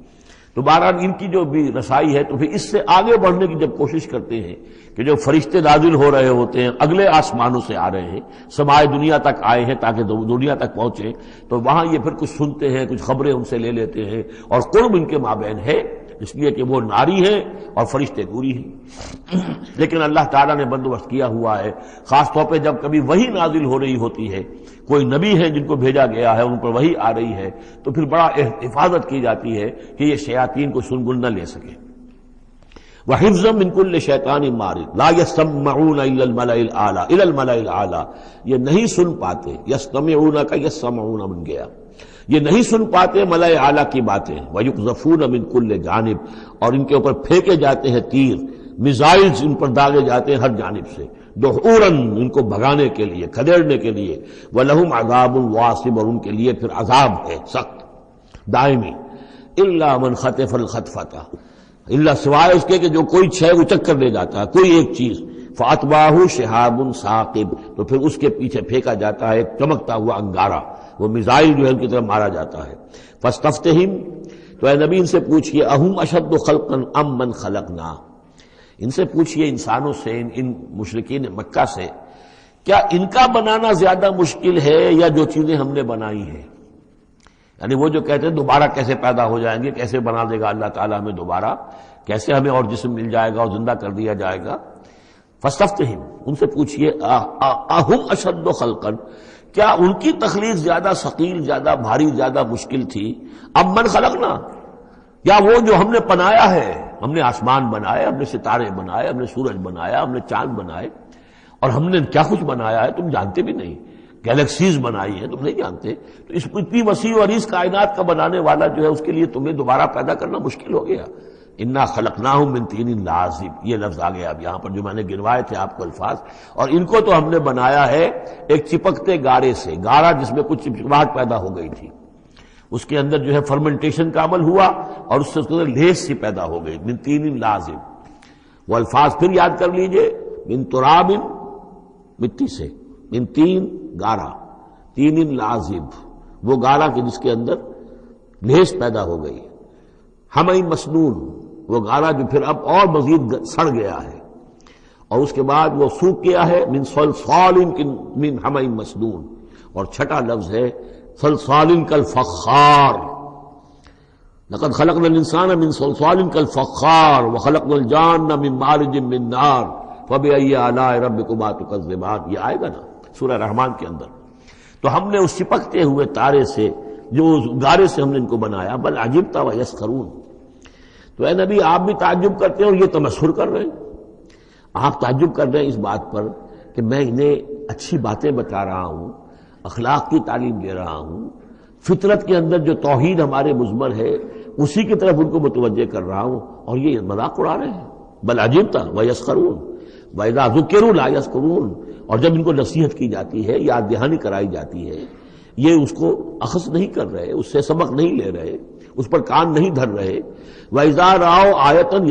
تو بہرحال ان کی جو بھی رسائی ہے، تو پھر اس سے آگے بڑھنے کی جب کوشش کرتے ہیں کہ جو فرشتے نازل ہو رہے ہوتے ہیں، اگلے آسمانوں سے آ رہے ہیں، سمائے دنیا تک آئے ہیں تاکہ دنیا تک پہنچیں، تو وہاں یہ پھر کچھ سنتے ہیں، کچھ خبریں ان سے لے لیتے ہیں، اور قرب ان کے مابین ہے، اس لیے کہ وہ ناری ہیں اور فرشتے نوری ہیں. لیکن اللہ تعالیٰ نے بندوبست کیا ہوا ہے، خاص طور پہ جب کبھی وحی نازل ہو رہی ہوتی ہے، کوئی نبی ہے جن کو بھیجا گیا ہے، ان پر وحی آ رہی ہے، تو پھر بڑا حفاظت کی جاتی ہے کہ یہ شیاطین کو سنگل نہ لے سکے. وحفظا من کل شیطان مارد لا یسمعون الا الملأ الاعلی الى الملأ الاعلی، یہ نہیں سن پاتے، یسمعون کا یسمعون بن گیا، یہ نہیں سن پاتے ملأ اعلی کی باتیں. ویقذفون من کل جانب، اور ان کے اوپر پھینکے جاتے ہیں تیر، میزائلز ان پر داغے جاتے ہیں ہر جانب سے، دحورا، ان کو بھگانے کے لیے، کھدیڑنے کے لیے. وَلَهُمْ عَذَابٌ وَاصِبٌ، اور ان کے لیے پھر عذاب ہے سخت. دائمی، الا من خطف الخطفتہ، الا سوائے اس کے کہ جو کوئی شے اچک کر لے جاتا ہے، کوئی ایک چیز، فاتباہ شہاب ثاقب، تو پھر اس کے پیچھے پھینکا جاتا ہے ایک چمکتا ہوا انگارہ، وہ میزائل جو ہے ان کی طرف مارا جاتا ہے۔ فاستفتہم، تو اے نبی ان سے پوچھئے، اہم اشد خلقا ام من خلقنا، ان سے پوچھئے انسانوں سے، ان مشرکین مکہ سے، کیا ان کا بنانا زیادہ مشکل ہے یا جو چیزیں ہم نے بنائی ہیں؟ یعنی وہ جو کہتے ہیں دوبارہ کیسے پیدا ہو جائیں گے، کیسے بنا دے گا اللہ تعالیٰ ہمیں دوبارہ، کیسے ہمیں اور جسم مل جائے گا اور زندہ کر دیا جائے گا۔ فاستفتہم، ان سے پوچھئے اہم اشد خلقا، کیا ان کی تخلیق زیادہ ثقیل، زیادہ بھاری، زیادہ مشکل تھی، ام من خلقنا، یا وہ جو ہم نے بنایا ہے، ہم نے آسمان بنائے، ہم نے ستارے بنائے، ہم نے سورج بنایا، ہم نے چاند بنائے، اور ہم نے کیا کچھ بنایا ہے تم جانتے بھی نہیں، گیلیکسیز بنائی ہیں تم نہیں جانتے، تو اس اتنی وسیع اور اس کائنات کا بنانے والا جو ہے اس کے لیے تمہیں دوبارہ پیدا کرنا مشکل ہو گیا۔ انا خلقناہم من طین لازب، یہ لفظ آ گیا اب یہاں پر جو میں نے گنوائے تھے آپ کو الفاظ، اور ان کو تو ہم نے بنایا ہے ایک چپکتے گارے سے، گارا جس میں کچھ چپچپاہٹ پیدا ہو گئی تھی، اس کے اندر جو ہے فرمنٹیشن کا عمل ہوا اور اس سے اس کے اندر لیس سی پیدا ہو گئی، من طین لازب۔ وہ الفاظ پھر یاد کر لیجئے، من تراب، مٹی سے، من تین، گارا، تین لازب، وہ گارا کہ جس کے اندر لیس پیدا ہو گئی، حمی مسنون، وہ گارا جو پھر اب اور مزید سڑ گیا ہے، اور اس کے بعد وہ سوکھ گیا ہے، من صلصال من حمی مسنون، اور چھٹا لفظ ہے صلصال کالفخار، لقد خلقنا الانسان من صلصال کالفخار وخلقنا الجان من مارج من نار فبأي آلاء ربكما تكذبان، یہ آئے گا نا سورہ رحمان کے اندر۔ تو ہم نے اس چپکتے ہوئے تارے سے، جو گارے سے ہم نے ان کو بنایا، بل عجبت ویسخرون، تو اے نبی آپ بھی تعجب کرتے ہیں اور یہ تمسخر کر رہے ہیں، آپ تعجب کر رہے ہیں اس بات پر کہ میں انہیں اچھی باتیں بتا رہا ہوں، اخلاق کی تعلیم دے رہا ہوں، فطرت کے اندر جو توحید ہمارے مضمر ہے اسی کی طرف ان کو متوجہ کر رہا ہوں، اور یہ مذاق اڑا رہے ہیں۔ بل عجبت ویسخرون وَإِذَا ذُكِّرُوا لَا يَذْكُرُونَ، اور جب ان کو نصیحت کی جاتی ہے، یاد دہانی کرائی جاتی ہے، یہ اس کو اخذ نہیں کر رہے، اس سے سبق نہیں لے رہے، اس پر کان نہیں دھر رہے۔ وَإِذَا رَأَوْا آیَةً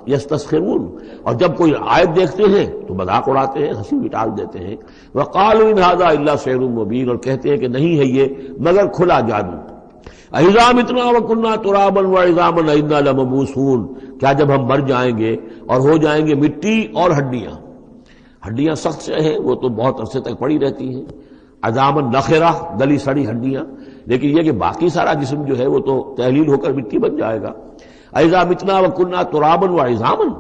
يَسْتَسْخِرُونَ، اور جب کوئی آیت دیکھتے ہیں تو مذاق اڑاتے ہیں، ہنسی بھی ٹال دیتے ہیں۔ وَقَالُوا إِنْ هَذَا إِلَّا سِحْرٌ مُبِينٌ، اور کہتے ہیں کہ نہیں ہے یہ مگر کھلا جادو۔ اَإِذَا مِتْنَا وَكُنَّا تُرَابًا وَعِظَامًا أَإِنَّا لَمَبْعُوثُونَ، کیا جب ہم مر جائیں گے اور ہو جائیں گے مٹی اور ہڈیاں، ہڈیاں سخت سے ہیں وہ تو بہت عرصے تک پڑی رہتی ہیں، عظامًا نخرہ، گلی سڑی ہڈیاں، لیکن یہ کہ باقی سارا جسم جو ہے وہ تو تحلیل ہو کر مٹی بن جائے گا۔ اَإِذَا مِتْنَا وَكُنَّا تُرَابًا وَعِظَامًا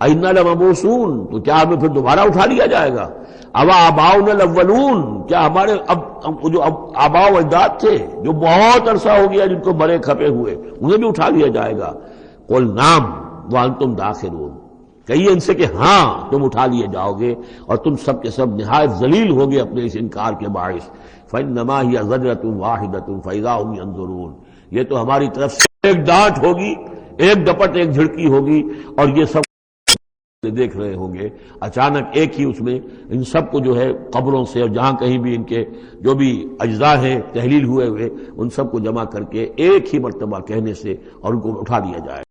أَإِنَّا لَمَبْعُوثُونَ، تو کیا ہمیں پھر دوبارہ اٹھا لیا جائے گا؟ أَوَا آبَاؤُنَا الْأَوَّلُونَ، کیا ہمارے جو آباء و اجداد تھے جو بہت عرصہ ہو گیا جن کو مرے کھپے ہوئے، انہیں بھی اٹھا لیا جائے گا؟ قُلْ نَعَمْ وَأَنْتُمْ دَاخِرُونَ، کہیے ان سے کہ ہاں تم اٹھا لیے جاؤ گے، اور تم سب کے سب نہایت ذلیل ہوگے اپنے اس انکار کے باعث۔ فَإِنَّمَا هِيَ زَجْرَةٌ وَاحِدَةٌ فَإِذَا هُمْ يَنظُرُونَ، یہ تو ہماری طرف سے ایک ڈانٹ ہوگی، ایک ڈپٹ، ایک جھڑکی ہوگی، اور یہ سب دیکھ رہے ہوں گے۔ اچانک ایک ہی اس میں ان سب کو جو ہے قبروں سے اور جہاں کہیں بھی ان کے جو بھی اجزاء ہیں تحلیل ہوئے ہوئے ان سب کو جمع کر کے ایک ہی مرتبہ کہنے سے اور ان کو اٹھا لیا جائے۔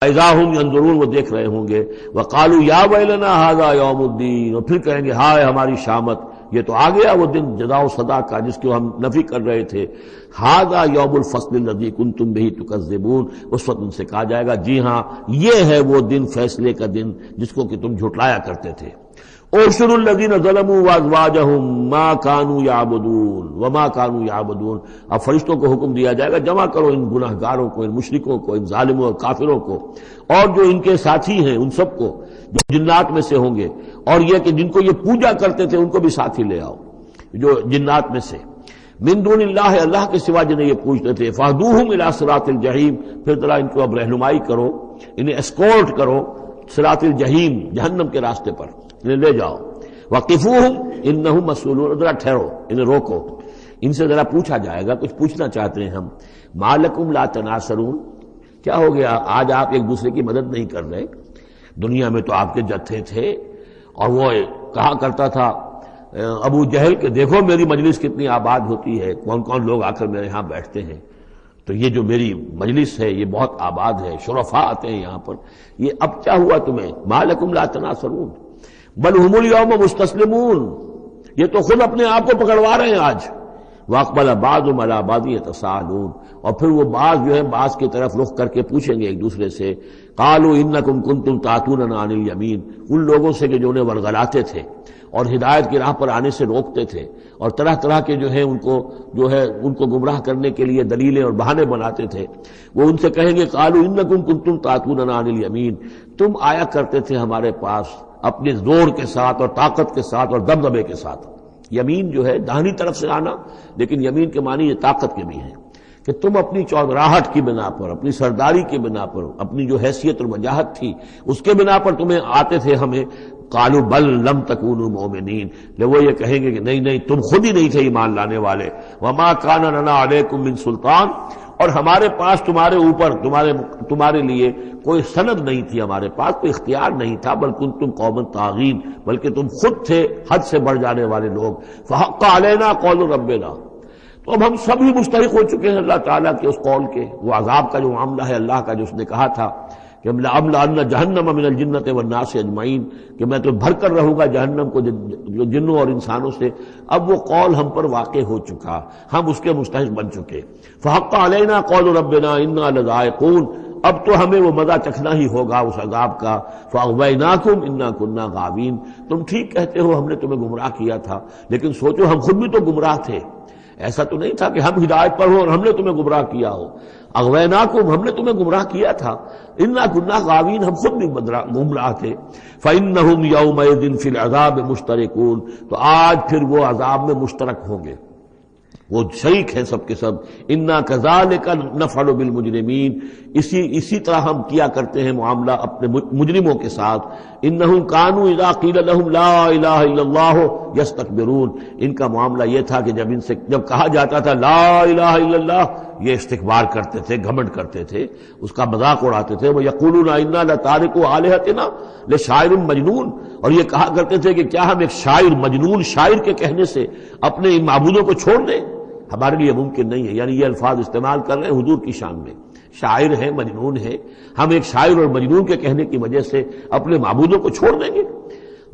اذا ہم ينظرون، وہ دیکھ رہے ہوں گے۔ وقالوا یا ویلنا ھذا یوم الدین، اور پھر کہیں گے ہائے ہماری شامت، یہ تو آ گیا وہ دن جزا و سزا کا جس کو ہم نفی کر رہے تھے۔ ھذا یوم الفصل الذی کنتم بہ تکذبون، اس وقت ان سے کہا جائے گا جی ہاں یہ ہے وہ دن، فیصلے کا دن جس کو کہ تم جھٹلایا کرتے تھے۔ احشروا الذین ظلموا وازواجہم ما كانوا یعبدون وما كانوا یعبدون، اب فرشتوں کو حکم دیا جائے گا جمع کرو ان گناہ گاروں کو، ان مشرکوں کو، ان ظالموں اور کافروں کو، اور جو ان کے ساتھی ہیں ان سب کو جو جنات میں سے ہوں گے، اور یہ کہ جن کو یہ پوجا کرتے تھے ان کو بھی ساتھی لے آؤ جو جنات میں سے، من دون اللہ، اللہ کے سوا جنہیں یہ پوجتے تھے، فاہدوہم الی صراط الجحیم، پھر ذرا ان کو اب رہنمائی کرو، انہیں اسکورٹ کرو صراط الجحیم، جہنم کے راستے پر انہیں لے جاؤ۔ وقفوہم انہم مسئولون، ذرا ٹھہرو، انہیں روکو، ان سے ذرا پوچھا جائے گا، کچھ پوچھنا چاہتے ہیں ہم۔ ما لکم لا تناصرون، کیا ہو گیا آج آپ ایک دوسرے کی مدد نہیں کر رہے؟ دنیا میں تو آپ کے جتھے تھے، اور وہ کہا کرتا تھا ابو جہل کہ دیکھو میری مجلس کتنی آباد ہوتی ہے، کون کون لوگ آ کر میرے ہاں بیٹھتے ہیں، تو یہ جو میری مجلس ہے یہ بہت آباد ہے، شرفاء آتے ہیں یہاں پر، یہ اب کیا ہوا تمہیں؟ ما لکم لا تناصرون بل ہم الیوم مستسلمون، یہ تو خود اپنے آپ کو پکڑوا رہے ہیں آج۔ واقبل بعضهم علی بعض یتساءلون، اور پھر وہ بعض جو ہے بعض کی طرف رخ کر کے پوچھیں گے ایک دوسرے سے، قالوا انکم کنتم تعتوننا عن الیمین، ان لوگوں سے کہ جو انہیں ورغلاتے تھے اور ہدایت کی راہ پر آنے سے روکتے تھے اور طرح طرح کے ان کو گمراہ کرنے کے لیے دلیلیں اور بہانے بناتے تھے، وہ ان سے کہیں گے قالوا انکم کنتم تعتوننا عن الیمین، تم آیا کرتے تھے ہمارے پاس اپنے زور کے ساتھ اور طاقت کے ساتھ اور دبدبے کے ساتھ۔ یمین جو ہے داہنی طرف سے آنا، لیکن یمین کے معنی یہ طاقت کے بھی ہیں کہ تم اپنی چودراہٹ کی بنا پر، اپنی سرداری کی بنا پر، اپنی جو حیثیت اور وجاہت تھی اس کے بنا پر تمہیں آتے تھے ہمیں۔ قالوا بل لم تکونوا مؤمنین، جب وہ یہ کہیں گے کہ نہیں تم خود ہی نہیں تھے ایمان لانے والے، وما کان لنا علیکم من سلطان، اور ہمارے پاس تمہارے اوپر تمہارے لیے کوئی سند نہیں تھی، ہمارے پاس کوئی اختیار نہیں تھا، بل کنتم قوما طاغین، بلکہ تم خود تھے حد سے بڑھ جانے والے لوگ۔ فحق علینا قول ربنا، تو اب ہم سب ہی مستحق ہو چکے ہیں اللہ تعالیٰ کے اس قول کے، وہ عذاب کا جو معاملہ ہے اللہ کا جو اس نے کہا تھا کہ لَأَمْلَأَنَّ جَهَنَّمَ مِنَ الْجِنَّةِ وَالنَّاسِ أَجْمَعِينَ، کہ میں تو بھر کر رہوں گا جہنم کو جنوں اور انسانوں سے، اب وہ قول ہم پر واقع ہو چکا، ہم اس کے مستحق بن چکے۔ فَحَقَّ عَلَيْنَا قَوْلُ رَبِّنَا إِنَّا لَذَائِقُونَ، اب تو ہمیں وہ مزہ چکھنا ہی ہوگا اس عذاب کا۔ فَأَغْوَيْنَاكُمْ إِنَّا كُنَّا غَاوِينَ، تم ٹھیک کہتے ہو ہم نے تمہیں گمراہ کیا تھا، لیکن سوچو ہم خود بھی تو گمراہ تھے، ایسا تو نہیں تھا کہ ہم ہدایت پر ہو اور ہم نے تمہیں گمراہ کیا ہو۔ اغویناکم، ہم نے تمہیں گمراہ کیا تھا، انا کنا غاوین، ہم خود بھی گمراہ تھے۔ فإنہم یومئذ فی العذاب مشترکون، تو آج پھر وہ عذاب میں مشترک ہوں گے، وہ شریک ہیں سب کے سب۔ انا کذالک نفعل بالمجرمین، اسی طرح ہم کیا کرتے ہیں معاملہ اپنے مجرموں کے ساتھ۔ انہم کانوا اذا قیل لهم لا الہ الا اللہ یستکبرون، ان کا معاملہ یہ تھا کہ جب کہا جاتا تھا لا الہ الا اللہ، یہ استکبار کرتے تھے، گھمنڈ کرتے تھے، اس کا مذاق اڑاتے تھے۔ وَيَقُولُونَ إِنَّا لَتَارِكُو آلِهَتِنَا لِشَاعِرٍ مَجْنُونٍ، اور یہ کہا کرتے تھے کہ کیا ہم ایک شاعر، مجنون شاعر کے کہنے سے اپنے ان معبودوں کو چھوڑ دیں؟ ہمارے لیے ممکن نہیں ہے، یعنی یہ الفاظ استعمال کر رہے ہیں حضور کی شان میں، شاعر ہے، مجنون ہے، ہم ایک شاعر اور مجنون کے کہنے کی وجہ سے اپنے معبودوں کو چھوڑ دیں گے؟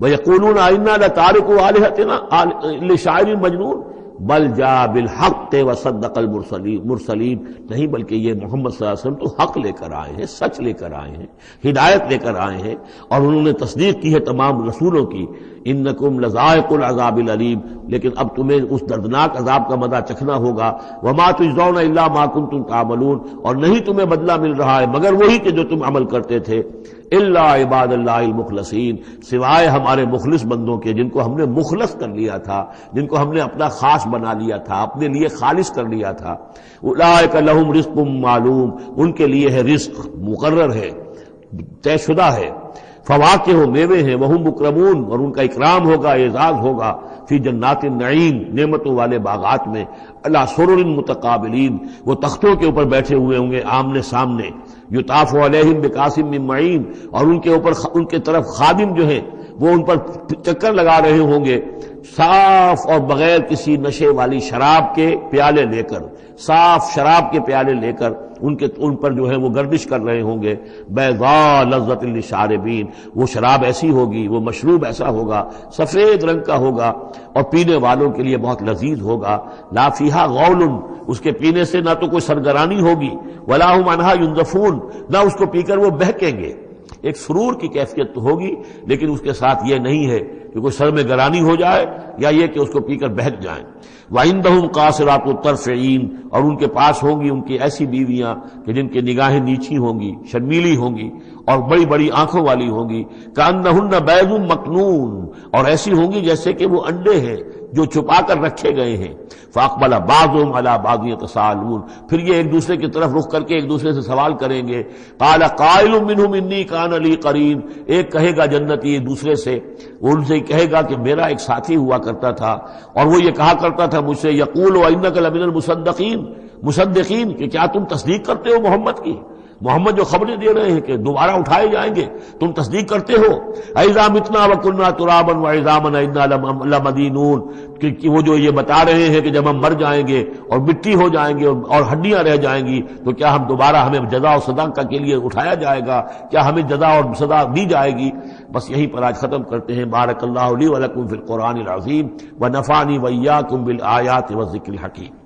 وَيَقُولُونَ إِنَّا لَتَارِكُو آلِهَتِنَا لِشَاعِرٍ مَجْنُونٍ بل جاء بالحق وصدق المرسلین، نہیں بلکہ یہ محمد صلی اللہ علیہ وسلم تو حق لے کر آئے ہیں، سچ لے کر آئے ہیں، ہدایت لے کر آئے ہیں، اور انہوں نے تصدیق کی ہے تمام رسولوں کی۔ انکم لذائق العذاب العلیم، لیکن اب تمہیں اس دردناک عذاب کا مزہ چکھنا ہوگا۔ وما تجزون الا ما کنتم تعملون، اور نہیں تمہیں بدلہ مل رہا ہے مگر وہی کہ جو تم عمل کرتے تھے۔ الا عباد اللہ المخلصین، سوائے ہمارے مخلص بندوں کے، جن کو ہم نے مخلص کر لیا تھا، جن کو ہم نے اپنا خاص بنا لیا تھا، اپنے لیے خالص کر لیا تھا۔ اولئک لہم رزق معلوم، ان کے لیے ہے رزق مقرر ہے، طے شدہ ہے۔ فواکہ و میوے ہیں، وہم مکرمون، اور ان کا اکرام ہوگا، اعزاز ہوگا، فی جنات النعیم، نعمتوں والے باغات میں، علی سرر متقابلین، وہ تختوں کے اوپر بیٹھے ہوئے ہوں گے آمنے سامنے، یطاف علیہم بکاسم من معین، اور ان کے اوپر ان کے طرف خادم جو ہیں وہ ان پر چکر لگا رہے ہوں گے، صاف اور بغیر کسی نشے والی شراب کے پیالے لے کر، صاف شراب کے پیالے لے کر ان پر جو ہے وہ گردش کر رہے ہوں گے۔ بیضاء لذۃ للشاربین، وہ شراب ایسی ہوگی، وہ مشروب ایسا ہوگا، سفید رنگ کا ہوگا اور پینے والوں کے لیے بہت لذیذ ہوگا۔ لا فیہا غول، اس کے پینے سے نہ تو کوئی سرگرانی ہوگی، ولا ہم عنہا ینزفون، نہ اس کو پی کر وہ بہکیں گے۔ ایک سرور کی کیفیت تو ہوگی، لیکن اس کے ساتھ یہ نہیں ہے کہ کوئی سر میں گرانی ہو جائے یا یہ کہ اس کو پی کر بہک جائیں۔ وَعِندَهُمْ قَاصِرَاتُ الطَّرْفِ عِین، اور ان کے پاس ہوں گی ان کی ایسی بیویاں کہ جن کی نگاہیں نیچی ہوں گی، شرمیلی ہوں گی اور بڑی بڑی آنکھوں والی ہوں گی۔ کَأَنَّهُنَّ بَيْضٌ مَكْنُونٌ، اور ایسی ہوں گی جیسے کہ وہ انڈے ہیں جو چھپا کر رکھے گئے ہیں۔ فَأَقْبَلَ بَعْضُهُمْ عَلَىٰ بَعْضٍ يَتَسَاءَلُونَ، پھر یہ ایک دوسرے کی طرف رخ کر کے ایک دوسرے سے سوال کریں گے۔ قَالَ قَائِلٌ مِّنْهُمْ إِنِّي كَانَ لِي قَرِينٌ، ایک کہے گا جنتی دوسرے سے، وہ ان سے کہے گا کہ میرا ایک ساتھی ہوا کرتا تھا اور وہ یہ کہا کرتا تھا مجھ سے، یقول وَإِنَّكَ لَمِنَ الْمُصَدِّقِينَ، مصدقین، کہ کیا تم تصدیق کرتے ہو محمد کی؟ محمد جو خبریں دے رہے ہیں کہ دوبارہ اٹھائے جائیں گے، تم تصدیق کرتے ہو؟ اذا متنا وکنا ترابا وعظاما انا لمدینون، کہ وہ جو یہ بتا رہے ہیں کہ جب ہم مر جائیں گے اور مٹی ہو جائیں گے اور ہڈیاں رہ جائیں گی تو کیا ہم دوبارہ ہمیں جزا و سزا کے لیے اٹھایا جائے گا؟ کیا ہمیں جزا اور سزا دی جائے گی؟ بس یہیں پر آج ختم کرتے ہیں۔ بارک اللہ لی ولکم فی القرآن العظیم ونفعنی وإیاکم بالآیات والذکر الحکیم۔